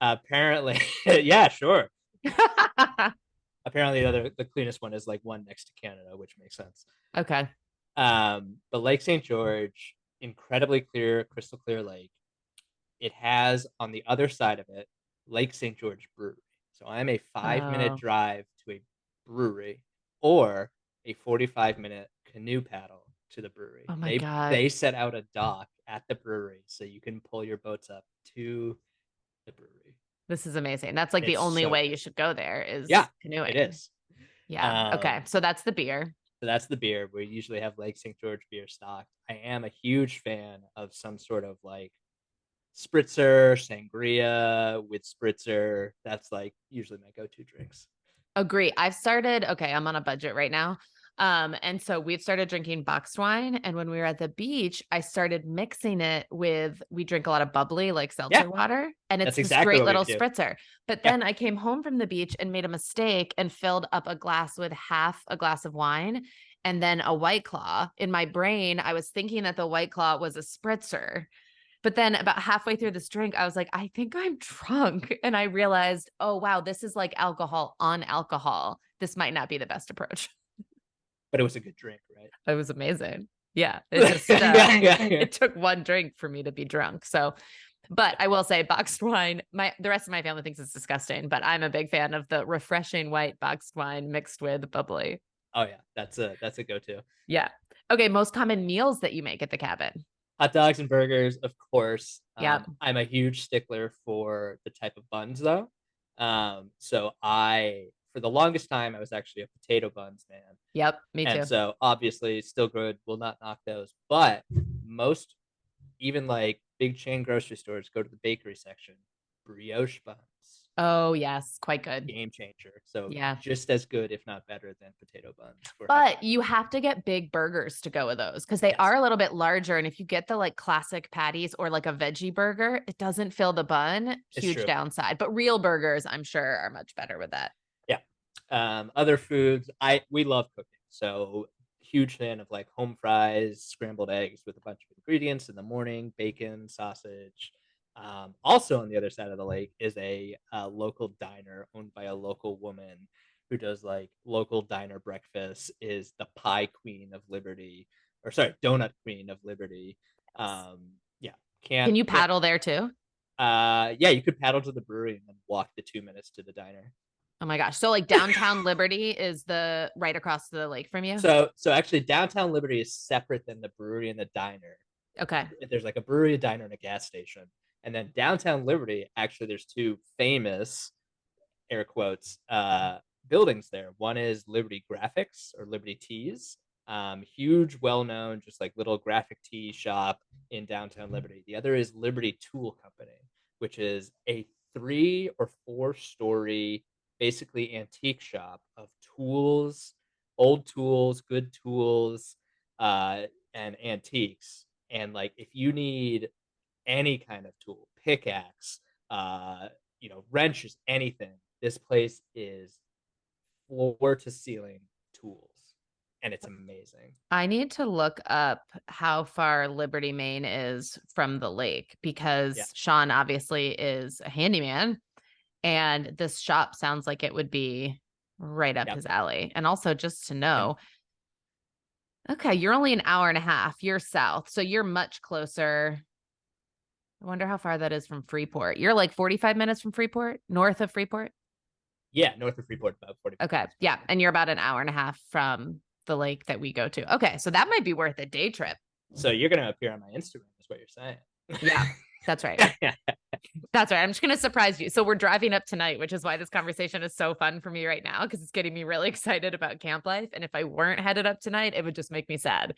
Apparently, yeah, sure. Apparently the cleanest one is like one next to Canada, which makes sense. Okay. But Lake St. George, incredibly clear, crystal clear lake. It has on the other side of it, Lake St. George Brewery. So I'm a 5-minute drive to a brewery or a 45-minute canoe paddle to the brewery. Oh my God. They set out a dock at the brewery so you can pull your boats up to the brewery. This is amazing. That's like the only way you should go there is canoeing. It is. Yeah. Okay. So that's the beer. So that's the beer. We usually have Lake St. George beer stocked. I am a huge fan of some sort of like spritzer, sangria with spritzer. That's like usually my go-to drinks. Agree. I'm on a budget right now. And so we've started drinking boxed wine. And when we were at the beach, I started mixing it we drink a lot of bubbly, like seltzer water. And it's this great little spritzer. But then I came home from the beach and made a mistake and filled up a glass with half a glass of wine and then a White Claw. In my brain, I was thinking that the White Claw was a spritzer. But then about halfway through this drink, I was like, I think I'm drunk. And I realized, oh, wow, this is like alcohol on alcohol. This might not be the best approach. But it was a good drink, right? It was amazing. Yeah. It just, it took one drink for me to be drunk. So, but I will say boxed wine, the rest of my family thinks it's disgusting, but I'm a big fan of the refreshing white boxed wine mixed with bubbly. Oh yeah. That's a go-to. Yeah. Okay. Most common meals that you make at the cabin. Hot dogs and burgers, of course. Yeah. I'm a huge stickler for the type of buns though. So for the longest time, I was actually a potato buns man. Yep, me too. And so obviously still good, will not knock those. But most, even like big chain grocery stores, go to the bakery section. Brioche buns. Oh yes, quite good. Game changer. So yeah, just as good, if not better than potato buns. But you have to get big burgers to go with those because they are a little bit larger. And if you get the like classic patties or like a veggie burger, it doesn't fill the bun. Huge downside. But real burgers, I'm sure, are much better with that. Yeah. Other foods, we love cooking. So huge fan of like home fries, scrambled eggs with a bunch of ingredients in the morning, bacon, sausage. Also on the other side of the lake is a local diner owned by a local woman who does like local diner breakfast, is the pie queen of Liberty, or sorry, donut queen of Liberty. Can you paddle there too? Yeah, you could paddle to the brewery and then walk the 2 minutes to the diner. Oh my gosh. So like downtown Liberty is the right across the lake from you? So actually downtown Liberty is separate than the brewery and the diner. Okay. There's like a brewery, a diner, and a gas station. And then downtown Liberty, actually there's two famous, air quotes, buildings there. One is Liberty Graphics or Liberty Tees. Huge, well-known, just like little graphic tee shop in downtown Liberty. The other is Liberty Tool Company, which is a 3 or 4 story, basically antique shop of tools, old tools, good tools, and antiques. And like, if you need any kind of tool, pickaxe, wrenches, anything, this place is floor to ceiling tools, and it's amazing. I need to look up how far Liberty, Maine is from the lake, because Sean obviously is a handyman, and this shop sounds like it would be right up his alley. And also, just to know, okay, you're only an hour and a half. You're south, so you're much closer. I wonder how far that is from Freeport. You're like 45 minutes from Freeport, north of Freeport? Yeah, north of Freeport, about 40 minutes. Okay, yeah, and you're about an hour and a half from the lake that we go to. Okay, so that might be worth a day trip. So you're going to appear on my Instagram, is what you're saying. Yeah, that's right. That's right. I'm just going to surprise you. So we're driving up tonight, which is why this conversation is so fun for me right now, because it's getting me really excited about camp life. And if I weren't headed up tonight, it would just make me sad.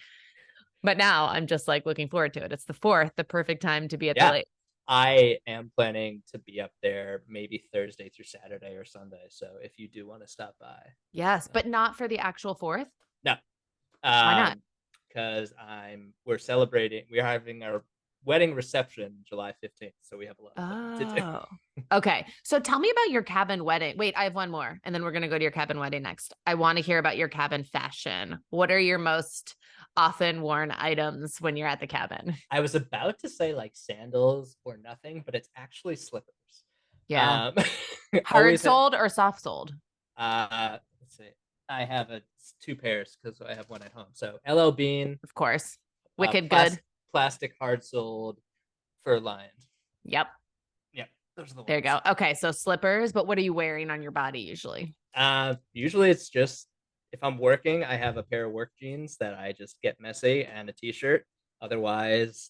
But now I'm just like looking forward to it. It's the 4th, the perfect time to be at the lake. I am planning to be up there maybe Thursday through Saturday or Sunday. So if you do want to stop by. Yes, but not for the actual 4th? No. Why not? Because we're celebrating. We're having our wedding reception July 15th. So we have a lot to do. Okay. So tell me about your cabin wedding. Wait, I have one more, and then we're going to go to your cabin wedding next. I want to hear about your cabin fashion. What are your most often worn items when you're at the cabin? I was about to say like sandals or nothing, but it's actually slippers. Yeah. Hard soled or soft soled? Let's see. I have 2 pairs because I have one at home. So LL Bean, of course, wicked good. Plastic hard soled, fur lined. Yep. Those are the ones. There you go. Okay, so slippers, but what are you wearing on your body usually? Usually it's just, if I'm working, I have a pair of work jeans that I just get messy and a t-shirt. Otherwise,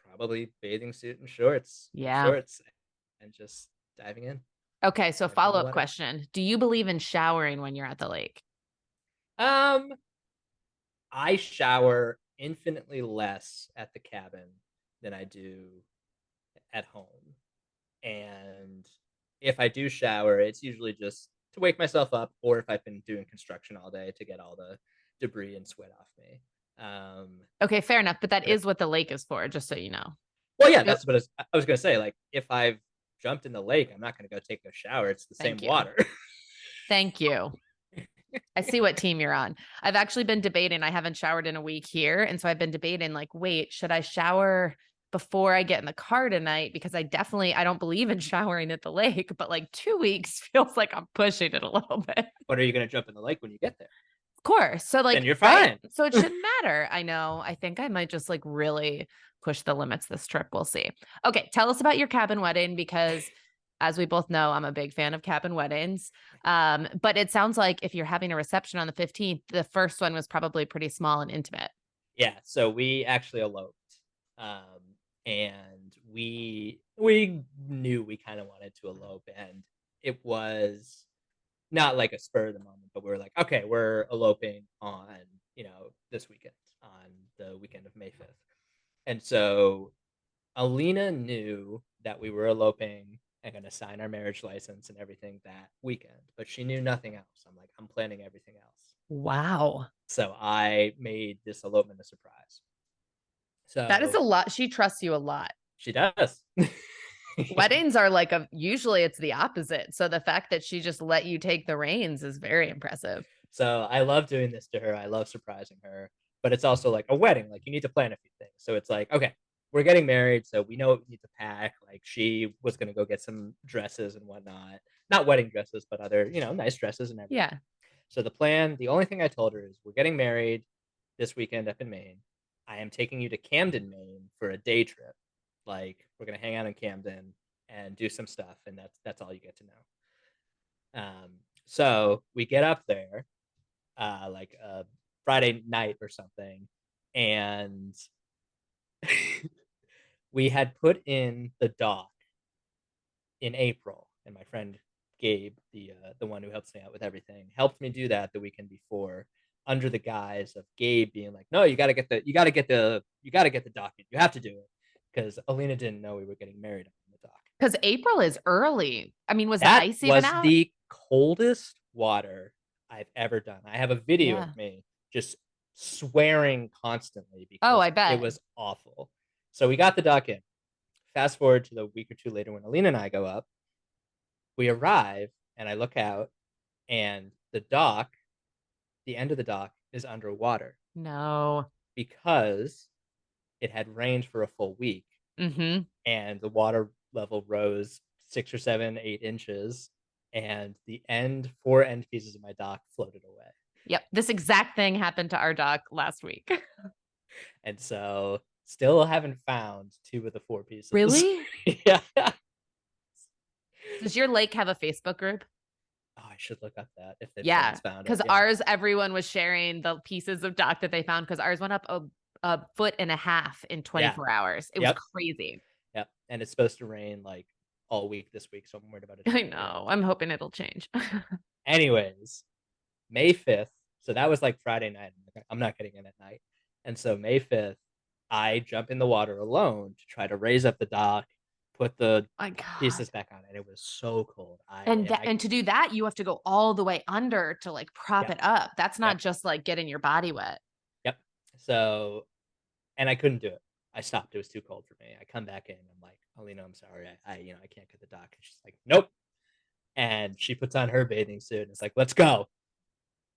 probably bathing suit and shorts. And just diving in. Okay, so follow-up question. Do you believe in showering when you're at the lake? I shower infinitely less at the cabin than I do at home. And if I do shower, it's usually just to wake myself up, or if I've been doing construction all day, to get all the debris and sweat off me. Okay, fair enough. But that is what the lake is for, just so you know. Well, yeah, that's what I was going to say. Like, if I've jumped in the lake, I'm not going to go take a shower. It's the same water. Thank you. I see what team you're on. I've actually been debating. I haven't showered in a week here. And so I've been debating, like, wait, should I shower before I get in the car tonight? Because I don't believe in showering at the lake, but like 2 weeks feels like I'm pushing it a little bit. But are you going to jump in the lake when you get there? Of course. So like, then you're fine. Right? So it shouldn't matter. I know. I think I might just like really push the limits this trip. We'll see. Okay. Tell us about your cabin wedding, because as we both know, I'm a big fan of cabin weddings. But it sounds like if you're having a reception on the 15th, the first one was probably pretty small and intimate. Yeah. So we actually eloped. And we knew we kind of wanted to elope, and it was not like a spur of the moment, but we were like, okay, we're eloping on, this weekend, on the weekend of May 5th. And so Alina knew that we were eloping and going to sign our marriage license and everything that weekend, but she knew nothing else. I'm like, I'm planning everything else. Wow. So I made this elopement a surprise. So that is a lot. She trusts you a lot. She does. Weddings are like usually it's the opposite. So the fact that she just let you take the reins is very impressive. So I love doing this to her. I love surprising her, but it's also like a wedding. Like, you need to plan a few things. So it's like, okay, we're getting married, so we know what we need to pack. Like, she was going to go get some dresses and whatnot, not wedding dresses, but other, nice dresses and everything. Yeah. So the only thing I told her is, we're getting married this weekend up in Maine. I am taking you to Camden, Maine for a day trip. Like, we're going to hang out in Camden and do some stuff. And that's all you get to know. So we get up there, like a Friday night or something. And we had put in the dock in April. And my friend Gabe, the one who helps me out with everything, helped me do that the weekend before. under the guise of Gabe being like, no, you got to get the document. You have to do it, because Alina didn't know we were getting married on the dock. Because April is early. I mean, was the That ice even was out? the coldest water I've ever done. I have a video Yeah. of me just swearing constantly Oh, because I bet. it was awful. So we got the dock in. Fast forward to the week or two later when Alina and I go up. We arrive and I look out, and the end of the dock is underwater No. because it had rained for a full week, Mm-hmm. and the water level rose 6 or 7, 8 inches, and the 4 end pieces of my dock floated away. Yep. This exact thing happened to our dock last week. And so still haven't found 2 of the 4 pieces. Really? Yeah. Does your lake have a Facebook group? Oh, I should look up that if Yeah, someone's found it. because Yeah. ours, everyone was sharing the pieces of dock that they found, because ours went up a foot and a half in 24 hours. It was crazy. Yep. And it's supposed to rain like all week this week, so I'm worried about it. I know. I'm hoping it'll change. Anyways, May 5th. So that was like Friday night. I'm not getting in at night. And so May 5th, I jump in the water alone to try to raise up the dock, put the My God. pieces back on, and it was so cold. And to do that, you have to go all the way under to like prop it up. That's not just like getting your body wet. Yep. So, and I couldn't do it. I stopped. It was too cold for me. I come back in. I'm like, Alina, I'm sorry. I can't get the dock. And she's like, nope. And she puts on her bathing suit and it's like, let's go.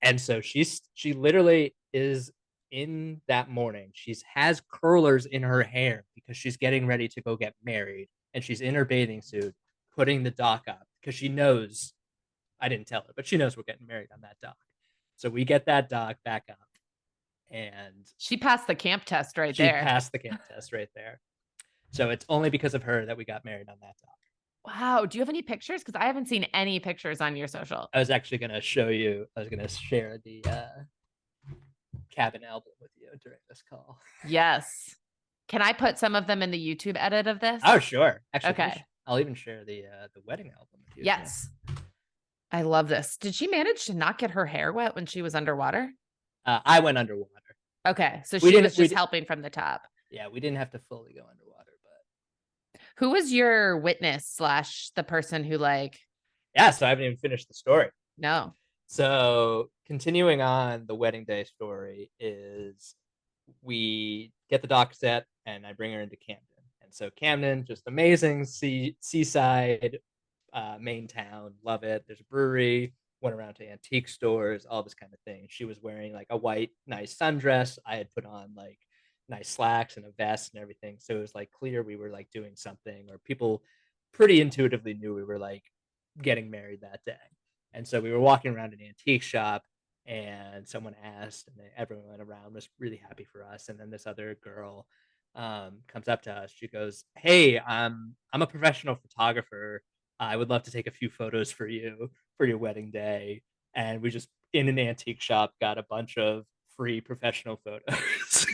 And so she literally is in that morning. She has curlers in her hair because she's getting ready to go get married. And she's in her bathing suit, putting the dock up because she knows, I didn't tell her, but she knows we're getting married on that dock. So we get that dock back up. And she passed the camp test right there. She passed the camp test right there. So it's only because of her that we got married on that dock. Wow. Do you have any pictures? Because I haven't seen any pictures on your social. I was actually going to show you. I was going to share the cabin album with you during this call. Yes. Can I put some of them in the YouTube edit of this? Oh, sure. Actually, okay. I'll even share the wedding album with you. Yes. I love this. Did she manage to not get her hair wet when she was underwater? I went underwater. Okay. So she was just helping from the top. Yeah, we didn't have to fully go underwater, but. Who was your witness / the person who like. Yeah, so I haven't even finished the story. No. So continuing on, the wedding day story is we get the dock set and I bring her into Camden. And so Camden, just amazing seaside Maine town. Love it. There's a brewery, went around to antique stores, all this kind of thing. She was wearing like a white, nice sundress. I had put on like nice slacks and a vest and everything. So it was like clear we were like doing something, or people pretty intuitively knew we were like getting married that day. And so we were walking around an antique shop and someone asked, and everyone went around, was really happy for us. And then this other girl comes up to us. She goes, hey, I'm a professional photographer. I would love to take a few photos for you for your wedding day. And we just, in an antique shop, got a bunch of free professional photos.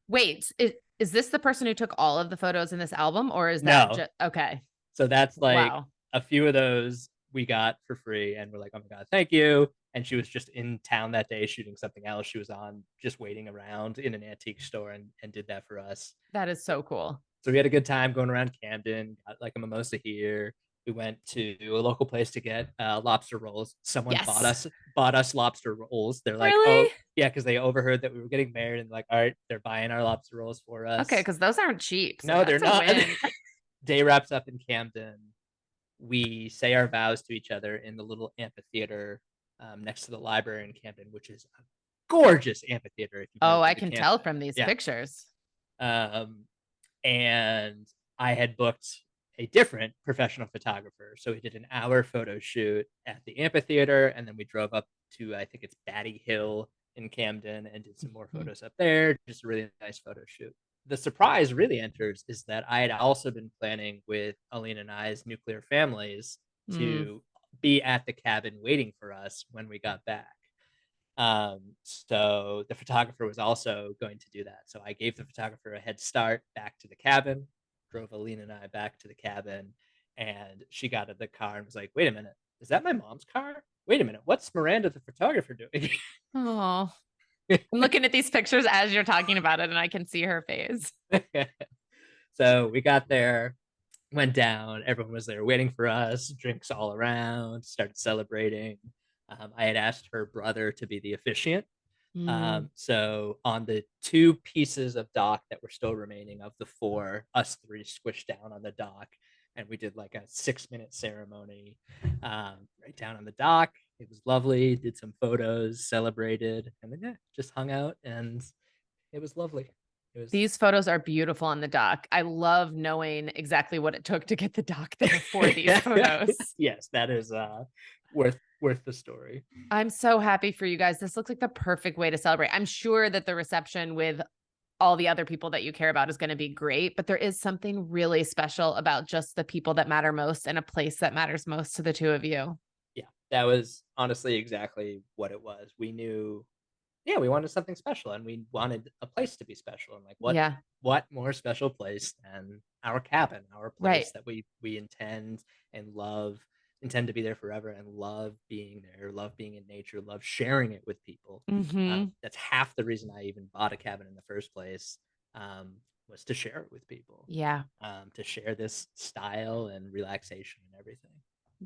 Wait, is this the person who took all of the photos in this album, or is that just okay? So that's like a few of those we got for free, and we're like, oh my God, thank you. And she was just in town that day shooting something else. She was on just waiting around in an antique store and did that for us. That is so cool. So we had a good time going around Camden, got like a mimosa here. We went to a local place to get lobster rolls. Someone bought us lobster rolls. They're like, really? Oh, yeah, because they overheard that we were getting married and like, all right, they're buying our lobster rolls for us. Okay, because those aren't cheap. So no, they're not. Day wraps up in Camden. We say our vows to each other in the little amphitheater next to the library in Camden, which is a gorgeous amphitheater. I can tell from these pictures. And I had booked a different professional photographer. So we did an hour photo shoot at the amphitheater, and then we drove up to, I think it's Batty Hill in Camden, and did some more photos up there. Just a really nice photo shoot. The surprise really enters is that I had also been planning with Alina and I's nuclear families to be at the cabin waiting for us when we got back. So the photographer was also going to do that. So I gave the photographer a head start back to the cabin, drove Alina and I back to the cabin, and she got out of the car and was like, wait a minute, is that my mom's car? Wait a minute, what's Miranda the photographer doing? Oh. I'm looking at these pictures as you're talking about it, and I can see her face. So we got there, went down, everyone was there waiting for us, drinks all around, started celebrating. I had asked her brother to be the officiant. So on the 2 pieces of dock that were still remaining of the 4, us 3 squished down on the dock, and we did like a 6-minute ceremony right down on the dock. It was lovely, did some photos, celebrated, and then just hung out, and it was lovely. These photos are beautiful on the dock. I love knowing exactly what it took to get the dock there for these photos. Yes, that is worth the story. I'm so happy for you guys. This looks like the perfect way to celebrate. I'm sure that the reception with all the other people that you care about is going to be great, but there is something really special about just the people that matter most and a place that matters most to the 2 of you. Yeah, that was honestly exactly what it was. We knew, we wanted something special, and we wanted a place to be special. And like, what more special place than our cabin, our place that we intend to be there forever, and love being there, love being in nature, love sharing it with people. That's half the reason I even bought a cabin in the first place, was to share it with people. Yeah. To share this style and relaxation and everything.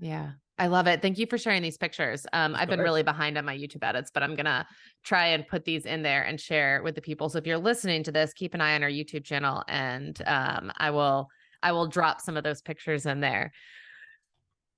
Yeah, I love it. Thank you for sharing these pictures. I've been really behind on my YouTube edits, but I'm going to try and put these in there and share with the people. So if you're listening to this, keep an eye on our YouTube channel, and I will drop some of those pictures in there.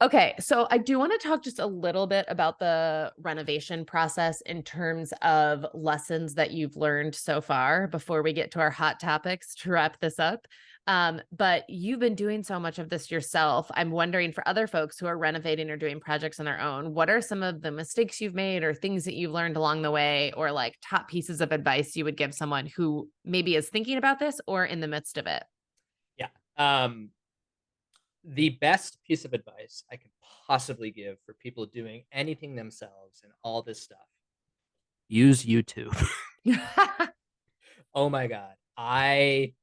Okay, so I do want to talk just a little bit about the renovation process in terms of lessons that you've learned so far before we get to our hot topics to wrap this up. But you've been doing so much of this yourself. I'm wondering, for other folks who are renovating or doing projects on their own, what are some of the mistakes you've made or things that you've learned along the way, or like top pieces of advice you would give someone who maybe is thinking about this or in the midst of it? Yeah. The best piece of advice I can possibly give for people doing anything themselves and all this stuff: use YouTube. Oh my God. I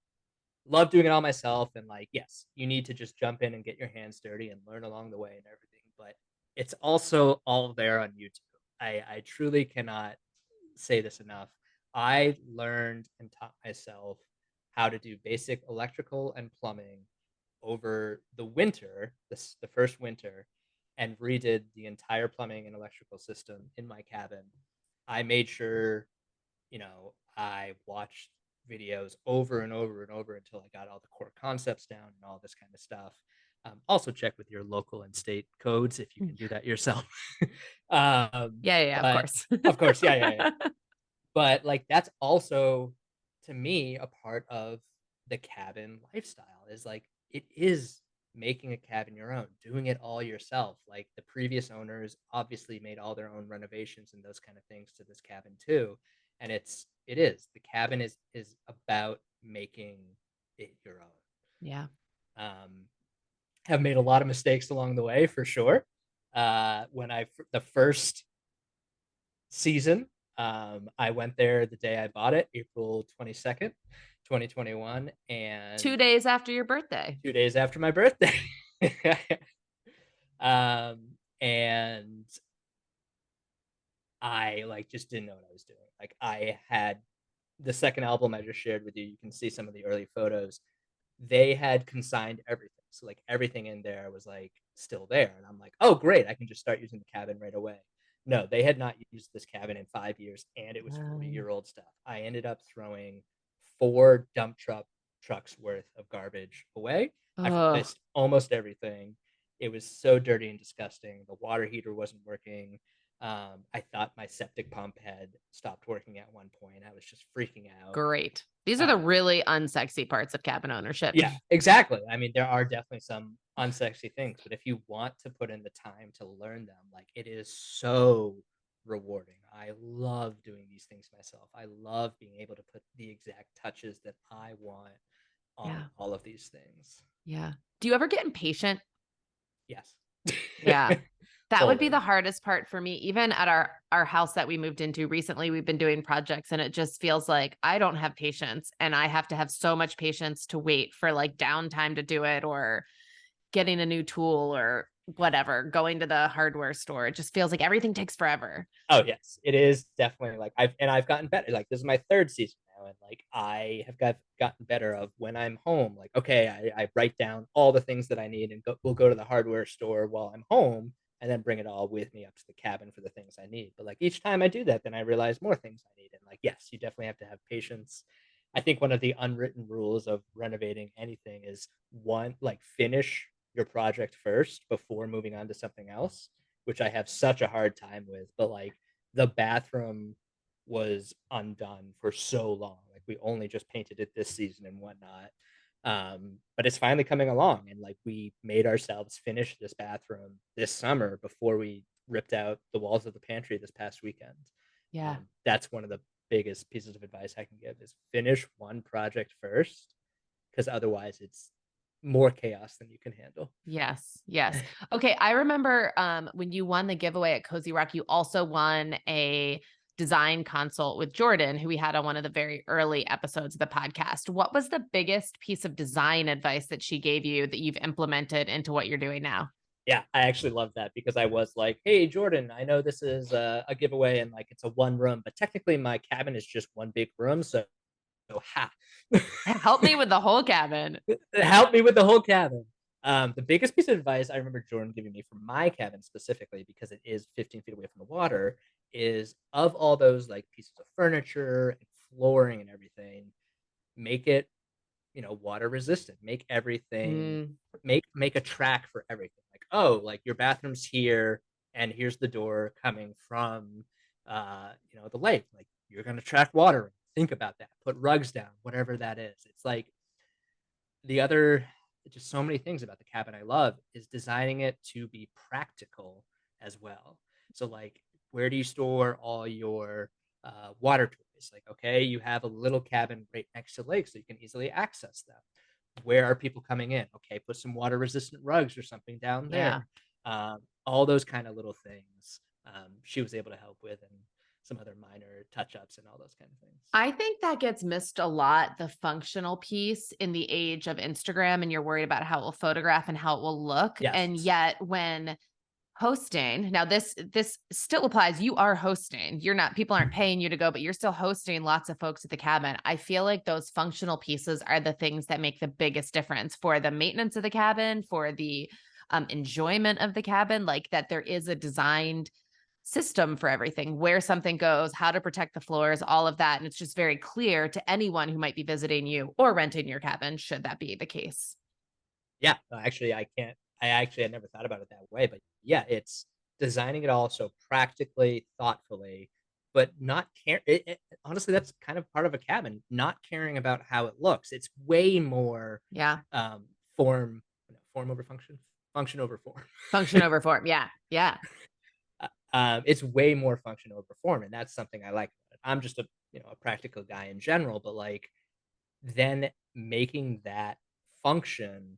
love doing it all myself. And like, yes, you need to just jump in and get your hands dirty and learn along the way and everything. But it's also all there on YouTube. I truly cannot say this enough. I learned and taught myself how to do basic electrical and plumbing over the winter, the first winter, and redid the entire plumbing and electrical system in my cabin. I made sure, I watched videos over and over and over until I got all the core concepts down and all this kind of stuff. Also check with your local and state codes if you can do that yourself. Of course. Of course, yeah. But like, that's also, to me, a part of the cabin lifestyle, is like, it is making a cabin your own, doing it all yourself. Like, the previous owners obviously made all their own renovations and those kind of things to this cabin too. And the cabin is about making it your own. Yeah. Have made a lot of mistakes along the way, for sure. The first season, I went there the day I bought it, April 22nd, 2021, and 2 days after your birthday. 2 days after my birthday. And I just didn't know what I was doing. Like, I had the second album I just shared with you. You can see some of the early photos. They had consigned everything. So like, everything in there was like still there. And I'm like, oh, great, I can just start using the cabin right away. No, they had not used this cabin in 5 years, and it was 40-year-old stuff. I ended up throwing 4 dump trucks worth of garbage away. I replaced almost everything. It was so dirty and disgusting. The water heater wasn't working. I thought my septic pump had stopped working at one point. I was just freaking out. Great. These are the really unsexy parts of cabin ownership. Yeah, exactly. I mean, there are definitely some unsexy things, but if you want to put in the time to learn them, like, it is so rewarding. I love doing these things myself. I love being able to put the exact touches that I want on all of these things. Yeah. Do you ever get impatient? Yes. Yeah. That would be the hardest part for me. Even at our house that we moved into recently, we've been doing projects, and it just feels like I don't have patience, and I have to have so much patience to wait for like downtime to do it, or getting a new tool, or whatever, going to the hardware store. It just feels like everything takes forever. Oh yes, it is definitely like I've gotten better. Like this is my third season now, and like I have gotten better of when I'm home. Like okay, I write down all the things that I need, and we'll go to the hardware store while I'm home, and then bring it all with me up to the cabin for the things I need. But like each time I do that, then I realize more things I need. And like yes, you definitely have to have patience. I think one of the unwritten rules of renovating anything is one, like finish your project first before moving on to something else, which I have such a hard time with. But like the bathroom was undone for so long. Like we only just painted it this season and whatnot. But it's finally coming along, and like we made ourselves finish this bathroom this summer before we ripped out the walls of the pantry this past weekend. Yeah. That's one of the biggest pieces of advice I can give is finish one project first, because otherwise it's more chaos than you can handle. Yes. Yes. Okay. I remember when you won the giveaway at Cozy Rock, you also won a design consult with Jordan, who we had on one of the very early episodes of the podcast. What was the biggest piece of design advice that she gave you that you've implemented into what you're doing now? Yeah, I actually love that because I was like, hey, Jordan, I know this is a giveaway and like it's a one room, but technically my cabin is just one big room. So ha. Help me with the whole cabin. Help me with the whole cabin. The biggest piece of advice I remember Jordan giving me for my cabin specifically, because it is 15 feet away from the water, is of all those like pieces of furniture and flooring and everything, make it, water resistant. Make everything, make a track for everything. Like, oh, like your bathroom's here, and here's the door coming from, the lake. Like you're gonna track water. Think about that. Put rugs down, whatever that is. It's like the other, just so many things about the cabin I love is designing it to be practical as well. So like, where do you store all your water toys? Like, okay, you have a little cabin right next to the lake, so you can easily access them. Where are people coming in? Okay, put some water resistant rugs or something down there. All those kind of little things she was able to help with, and some other minor touch ups and all those kind of things. I think that gets missed a lot, the functional piece in the age of Instagram, and you're worried about how it will photograph and how it will look. Yes. And yet when hosting, now this still applies, you are hosting. You're not, people aren't paying you to go, but you're still hosting lots of folks at the cabin. I feel like those functional pieces are the things that make the biggest difference for the maintenance of the cabin, for the enjoyment of the cabin, like that there is a designed system for everything, where something goes, how to protect the floors, all of that. And it's just very clear to anyone who might be visiting you or renting your cabin, should that be the case. Yeah, actually, I had never thought about it that way, but yeah, it's designing it all so practically, thoughtfully, but not care. Honestly, that's kind of part of a cabin, not caring about how it looks. It's way more, form over function, function over form, function over form. Yeah, yeah. It's way more function over form, and that's something I like about it. I'm just a practical guy in general, but like then making that function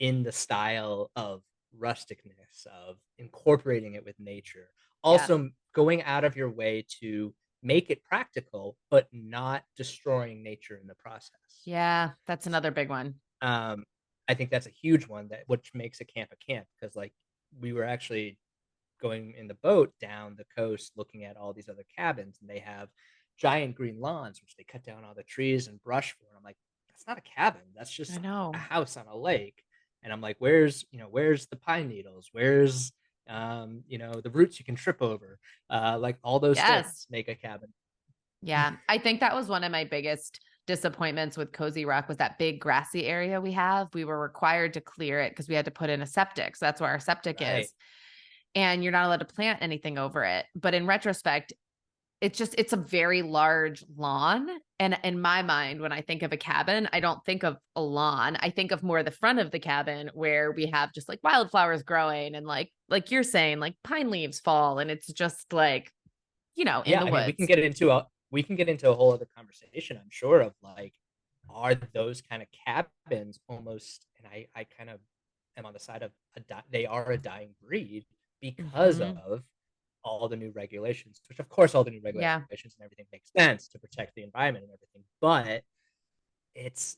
in the style of rusticness, of incorporating it with nature, also going out of your way to make it practical, but not destroying nature in the process. Yeah, that's another big one. I think that's a huge one, that which makes a camp a camp, because like we were actually going in the boat down the coast looking at all these other cabins, and they have giant green lawns which they cut down all the trees and brush for. And I'm like, that's not a cabin, that's just a house on a lake. And I'm like, where's the pine needles, where's the roots you can trip over, like all those things make a cabin. Yeah, I think that was one of my biggest disappointments with Cozy Rock, was that big grassy area we have. We were required to clear it because we had to put in a septic, so that's where our septic is, and you're not allowed to plant anything over it. But in retrospect, it's a very large lawn. And in my mind, when I think of a cabin, I don't think of a lawn. I think of more the front of the cabin, where we have just like wildflowers growing, and like you're saying, like pine leaves fall, and it's just like, in the woods. We can get into a whole other conversation, I'm sure, of like, are those kind of cabins almost, and I kind of am on the side of they are a dying breed because of all the new regulations, which of course all the new regulations and everything makes sense to protect the environment and everything, but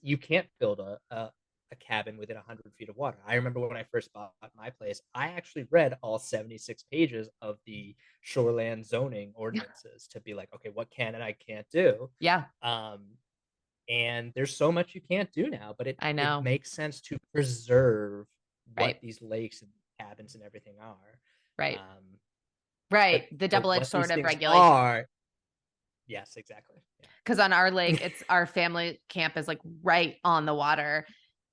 you can't build a a cabin within 100 feet of water. I remember when I first bought my place, I actually read all 76 pages of the shoreland zoning ordinances to be like, okay, what can and I can't do. Yeah, And there's so much you can't do now, but I it know. makes sense to preserve what Right. these lakes and cabins and everything are. Right. Um, Right. but The for double-edged what these sword of things regulation. are, yes, exactly. Because on our lake, Yeah. it's our family camp is like right on the water,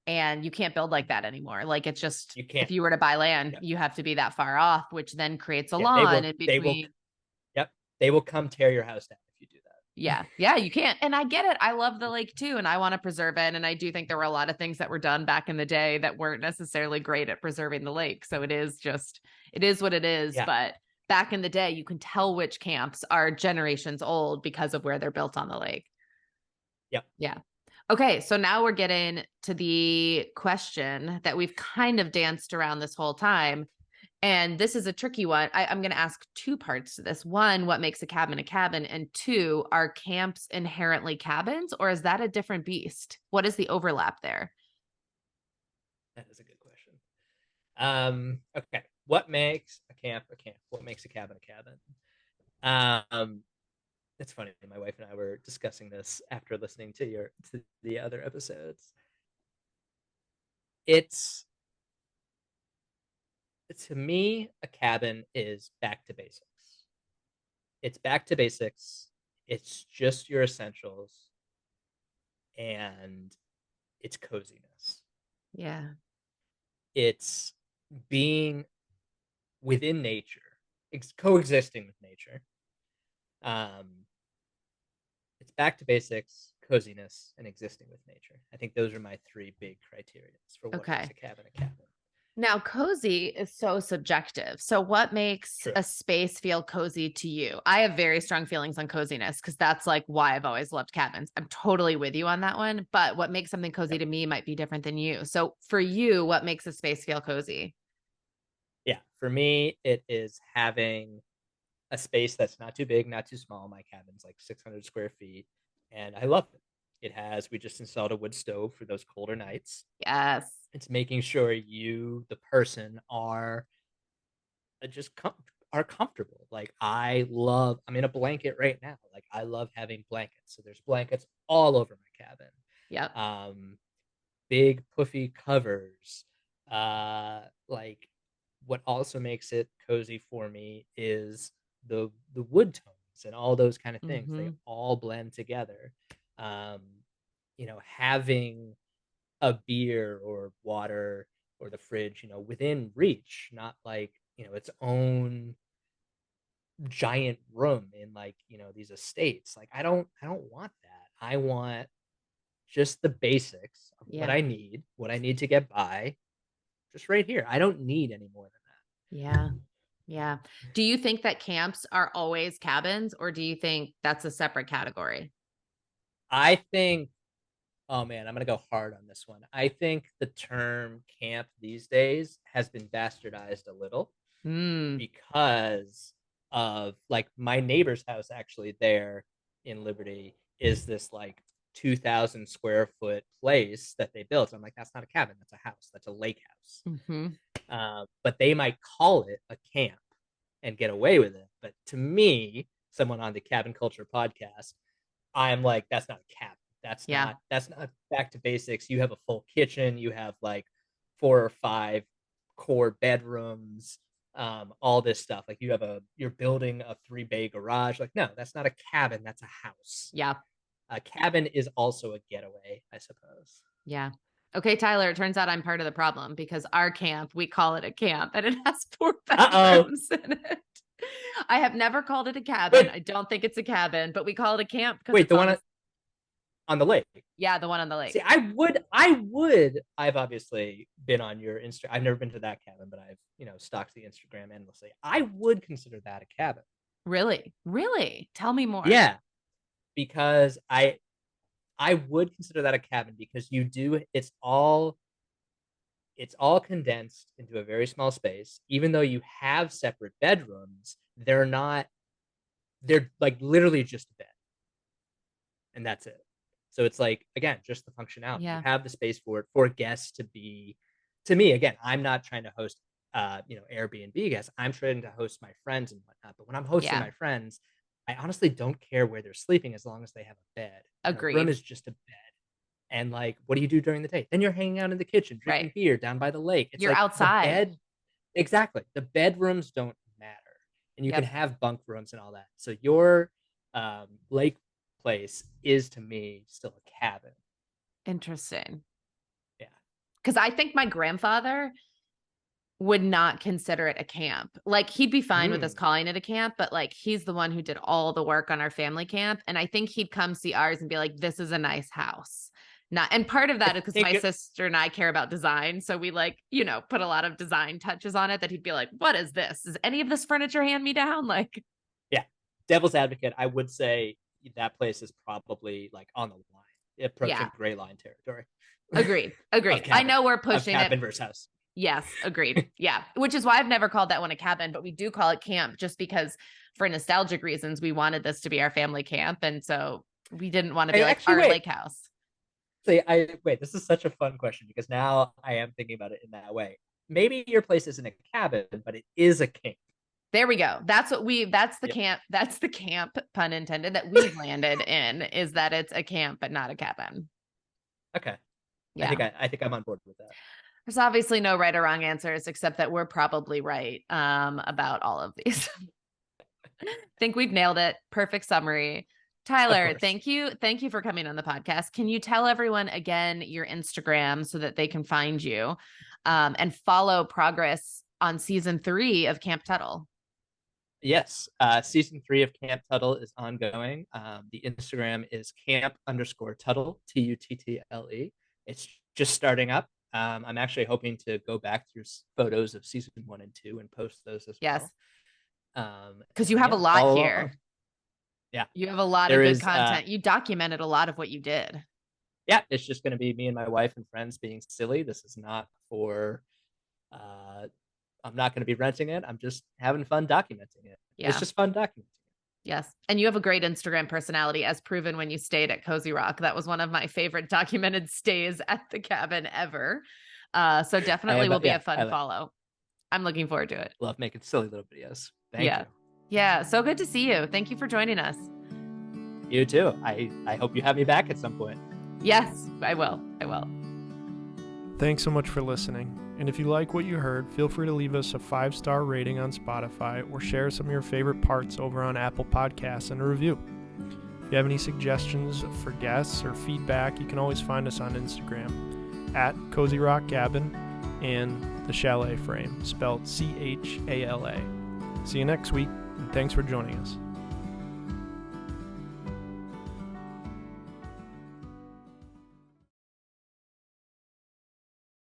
and you can't build like that anymore. Like it's just, You if can't. you were to buy land, Yep. you have to be that far off, which then creates a Yeah, they lawn will. in They will. between. Yep. They will come tear your house down if you do that. Yeah. Yeah, you can't. And I get it. I love the lake too, and I want to preserve it. And I do think there were a lot of things that were done back in the day that weren't necessarily great at preserving the lake. So it is what it is. Yeah. But back in the day, you can tell which camps are generations old because of where they're built on the lake. Yep. Yeah. Okay, so now we're getting to the question that we've kind of danced around this whole time. And this is a tricky one. I'm going to ask two parts to this. One, what makes a cabin a cabin? And two, are camps inherently cabins, or is that a different beast? What is the overlap there? That is a good question. Okay. What makes a camp a camp? What makes a cabin a cabin? It's funny. My wife and I were discussing this after listening to the other episodes. It's to me, a cabin is back to basics. It's back to basics. It's just your essentials, and it's coziness. Yeah. It's being within nature, coexisting with nature. It's back to basics, coziness, and existing with nature. I think those are my three big criteria for what makes a cabin a cabin. Now, cozy is so subjective. So, what makes True. a space feel cozy to you? I have very strong feelings on coziness because that's like why I've always loved cabins. I'm totally with you on that one. But what makes something cozy to me might be different than you. So, for you, what makes a space feel cozy? Yeah, for me, it is having a space that's not too big, not too small. My cabin's like 600 square feet, and I love it. We just installed a wood stove for those colder nights. Yes. It's making sure you, the person, are just are comfortable. Like I'm in a blanket right now. Like I love having blankets. So there's blankets all over my cabin. Yep. Big puffy covers. Like what also makes it cozy for me is the wood tones and all those kind of things. They all blend together. Having a beer or water or the fridge, within reach, not like, its own giant room in like, these estates. Like I don't want that. I want just the basics of what I need to get by, just right here. I don't need any more than that. Yeah. Yeah. Do you think that camps are always cabins, or do you think that's a separate category? I think, oh man, I'm going to go hard on this one. I think the term camp these days has been bastardized a little because of like my neighbor's house actually there in Liberty is this like 2,000 square foot place that they built. I'm like, that's not a cabin. That's a house. That's a lake house. But they might call it a camp and get away with it. But to me, someone on the Cabin Culture podcast, I'm like, that's not a cabin. That's not back to basics. You have a full kitchen. You have like 4 or 5 core bedrooms, all this stuff. Like you're building a 3-bay garage. Like, no, that's not a cabin. That's a house. Yeah. A cabin is also a getaway, I suppose. Yeah. Okay, Tyler, it turns out I'm part of the problem because our camp, we call it a camp and it has 4 bedrooms in it. I have never called it a cabin. I don't think it's a cabin, but we call it a camp because wait, the one on the lake. Yeah, the one on the lake. See, I've obviously been on your Insta. I've never been to that cabin, but I've, stalked the Instagram endlessly. I would consider that a cabin. Really? Really? Tell me more. Yeah. Because I would consider that a cabin because it's all condensed into a very small space. Even though you have separate bedrooms, they're like literally just a bed. And that's it. So it's like, again, just the functionality. Yeah. You have the space for it, for guests to be, to me, again, I'm not trying to host, Airbnb guests. I'm trying to host my friends and whatnot. But when I'm hosting Yeah. my friends, I honestly don't care where they're sleeping as long as they have a bed. And a room Agreed. is just a bed. And like, what do you do during the day? Then you're hanging out in the kitchen, drinking Right. beer down by the lake. It's You're like outside. the bed. Exactly. The bedrooms don't matter. And you Yep. can have bunk rooms and all that. So your lake place is, to me, still a cabin. Interesting. Yeah. Because I think my grandfather would not consider it a camp. Like, he'd be fine with us calling it a camp, but like, he's the one who did all the work on our family camp. And I think he'd come see ours and be like, this is a nice house. And part of that is because my sister and I care about design. So we like, put a lot of design touches on it that he'd be like, what is this? Is any of this furniture hand me down? Like, yeah. Devil's advocate, I would say that place is probably like on the line, approaching gray line territory. Agreed. I know we're pushing cabin it. Versus house. Yes, agreed. Yeah, which is why I've never called that one a cabin, but we do call it camp just because for nostalgic reasons, we wanted this to be our family camp. And so we didn't want to be like our lake house. This is such a fun question because now I am thinking about it in that way. Maybe your place isn't a cabin, but it is a camp. There we go. That's the camp. That's the camp, pun intended, that we've landed in, is that it's a camp, but not a cabin. Okay. Yeah. I think I'm on board with that. There's obviously no right or wrong answers, except that we're probably right about all of these. I think we've nailed it. Perfect summary. Tyler, thank you. Thank you for coming on the podcast. Can you tell everyone again your Instagram so that they can find you and follow progress on season 3 of Camp Tuttle? Yes. Season 3 of Camp Tuttle is ongoing. The Instagram is camp_Tuttle, TUTTLE. It's just starting up. I'm actually hoping to go back through photos of season 1 and 2 and post those as well. Because you have a lot here. Yeah. You have a lot of good content. You documented a lot of what you did. Yeah. It's just going to be me and my wife and friends being silly. This is not for, I'm not going to be renting it. I'm just having fun documenting it. Yeah. It's just fun documenting it. Yes. And you have a great Instagram personality, as proven when you stayed at Cozy Rock. That was one of my favorite documented stays at the cabin ever. So definitely will be a fun follow. I'm looking forward to it. Love making silly little videos. Thank you. Yeah. So good to see you. Thank you for joining us. You too. I hope you have me back at some point. Yes, I will. Thanks so much for listening. And if you like what you heard, feel free to leave us a 5-star rating on Spotify or share some of your favorite parts over on Apple Podcasts and a review. If you have any suggestions for guests or feedback, you can always find us on Instagram at Cozy Rock Cabin and The Chalet Frame, spelled CHALA. See you next week, and thanks for joining us.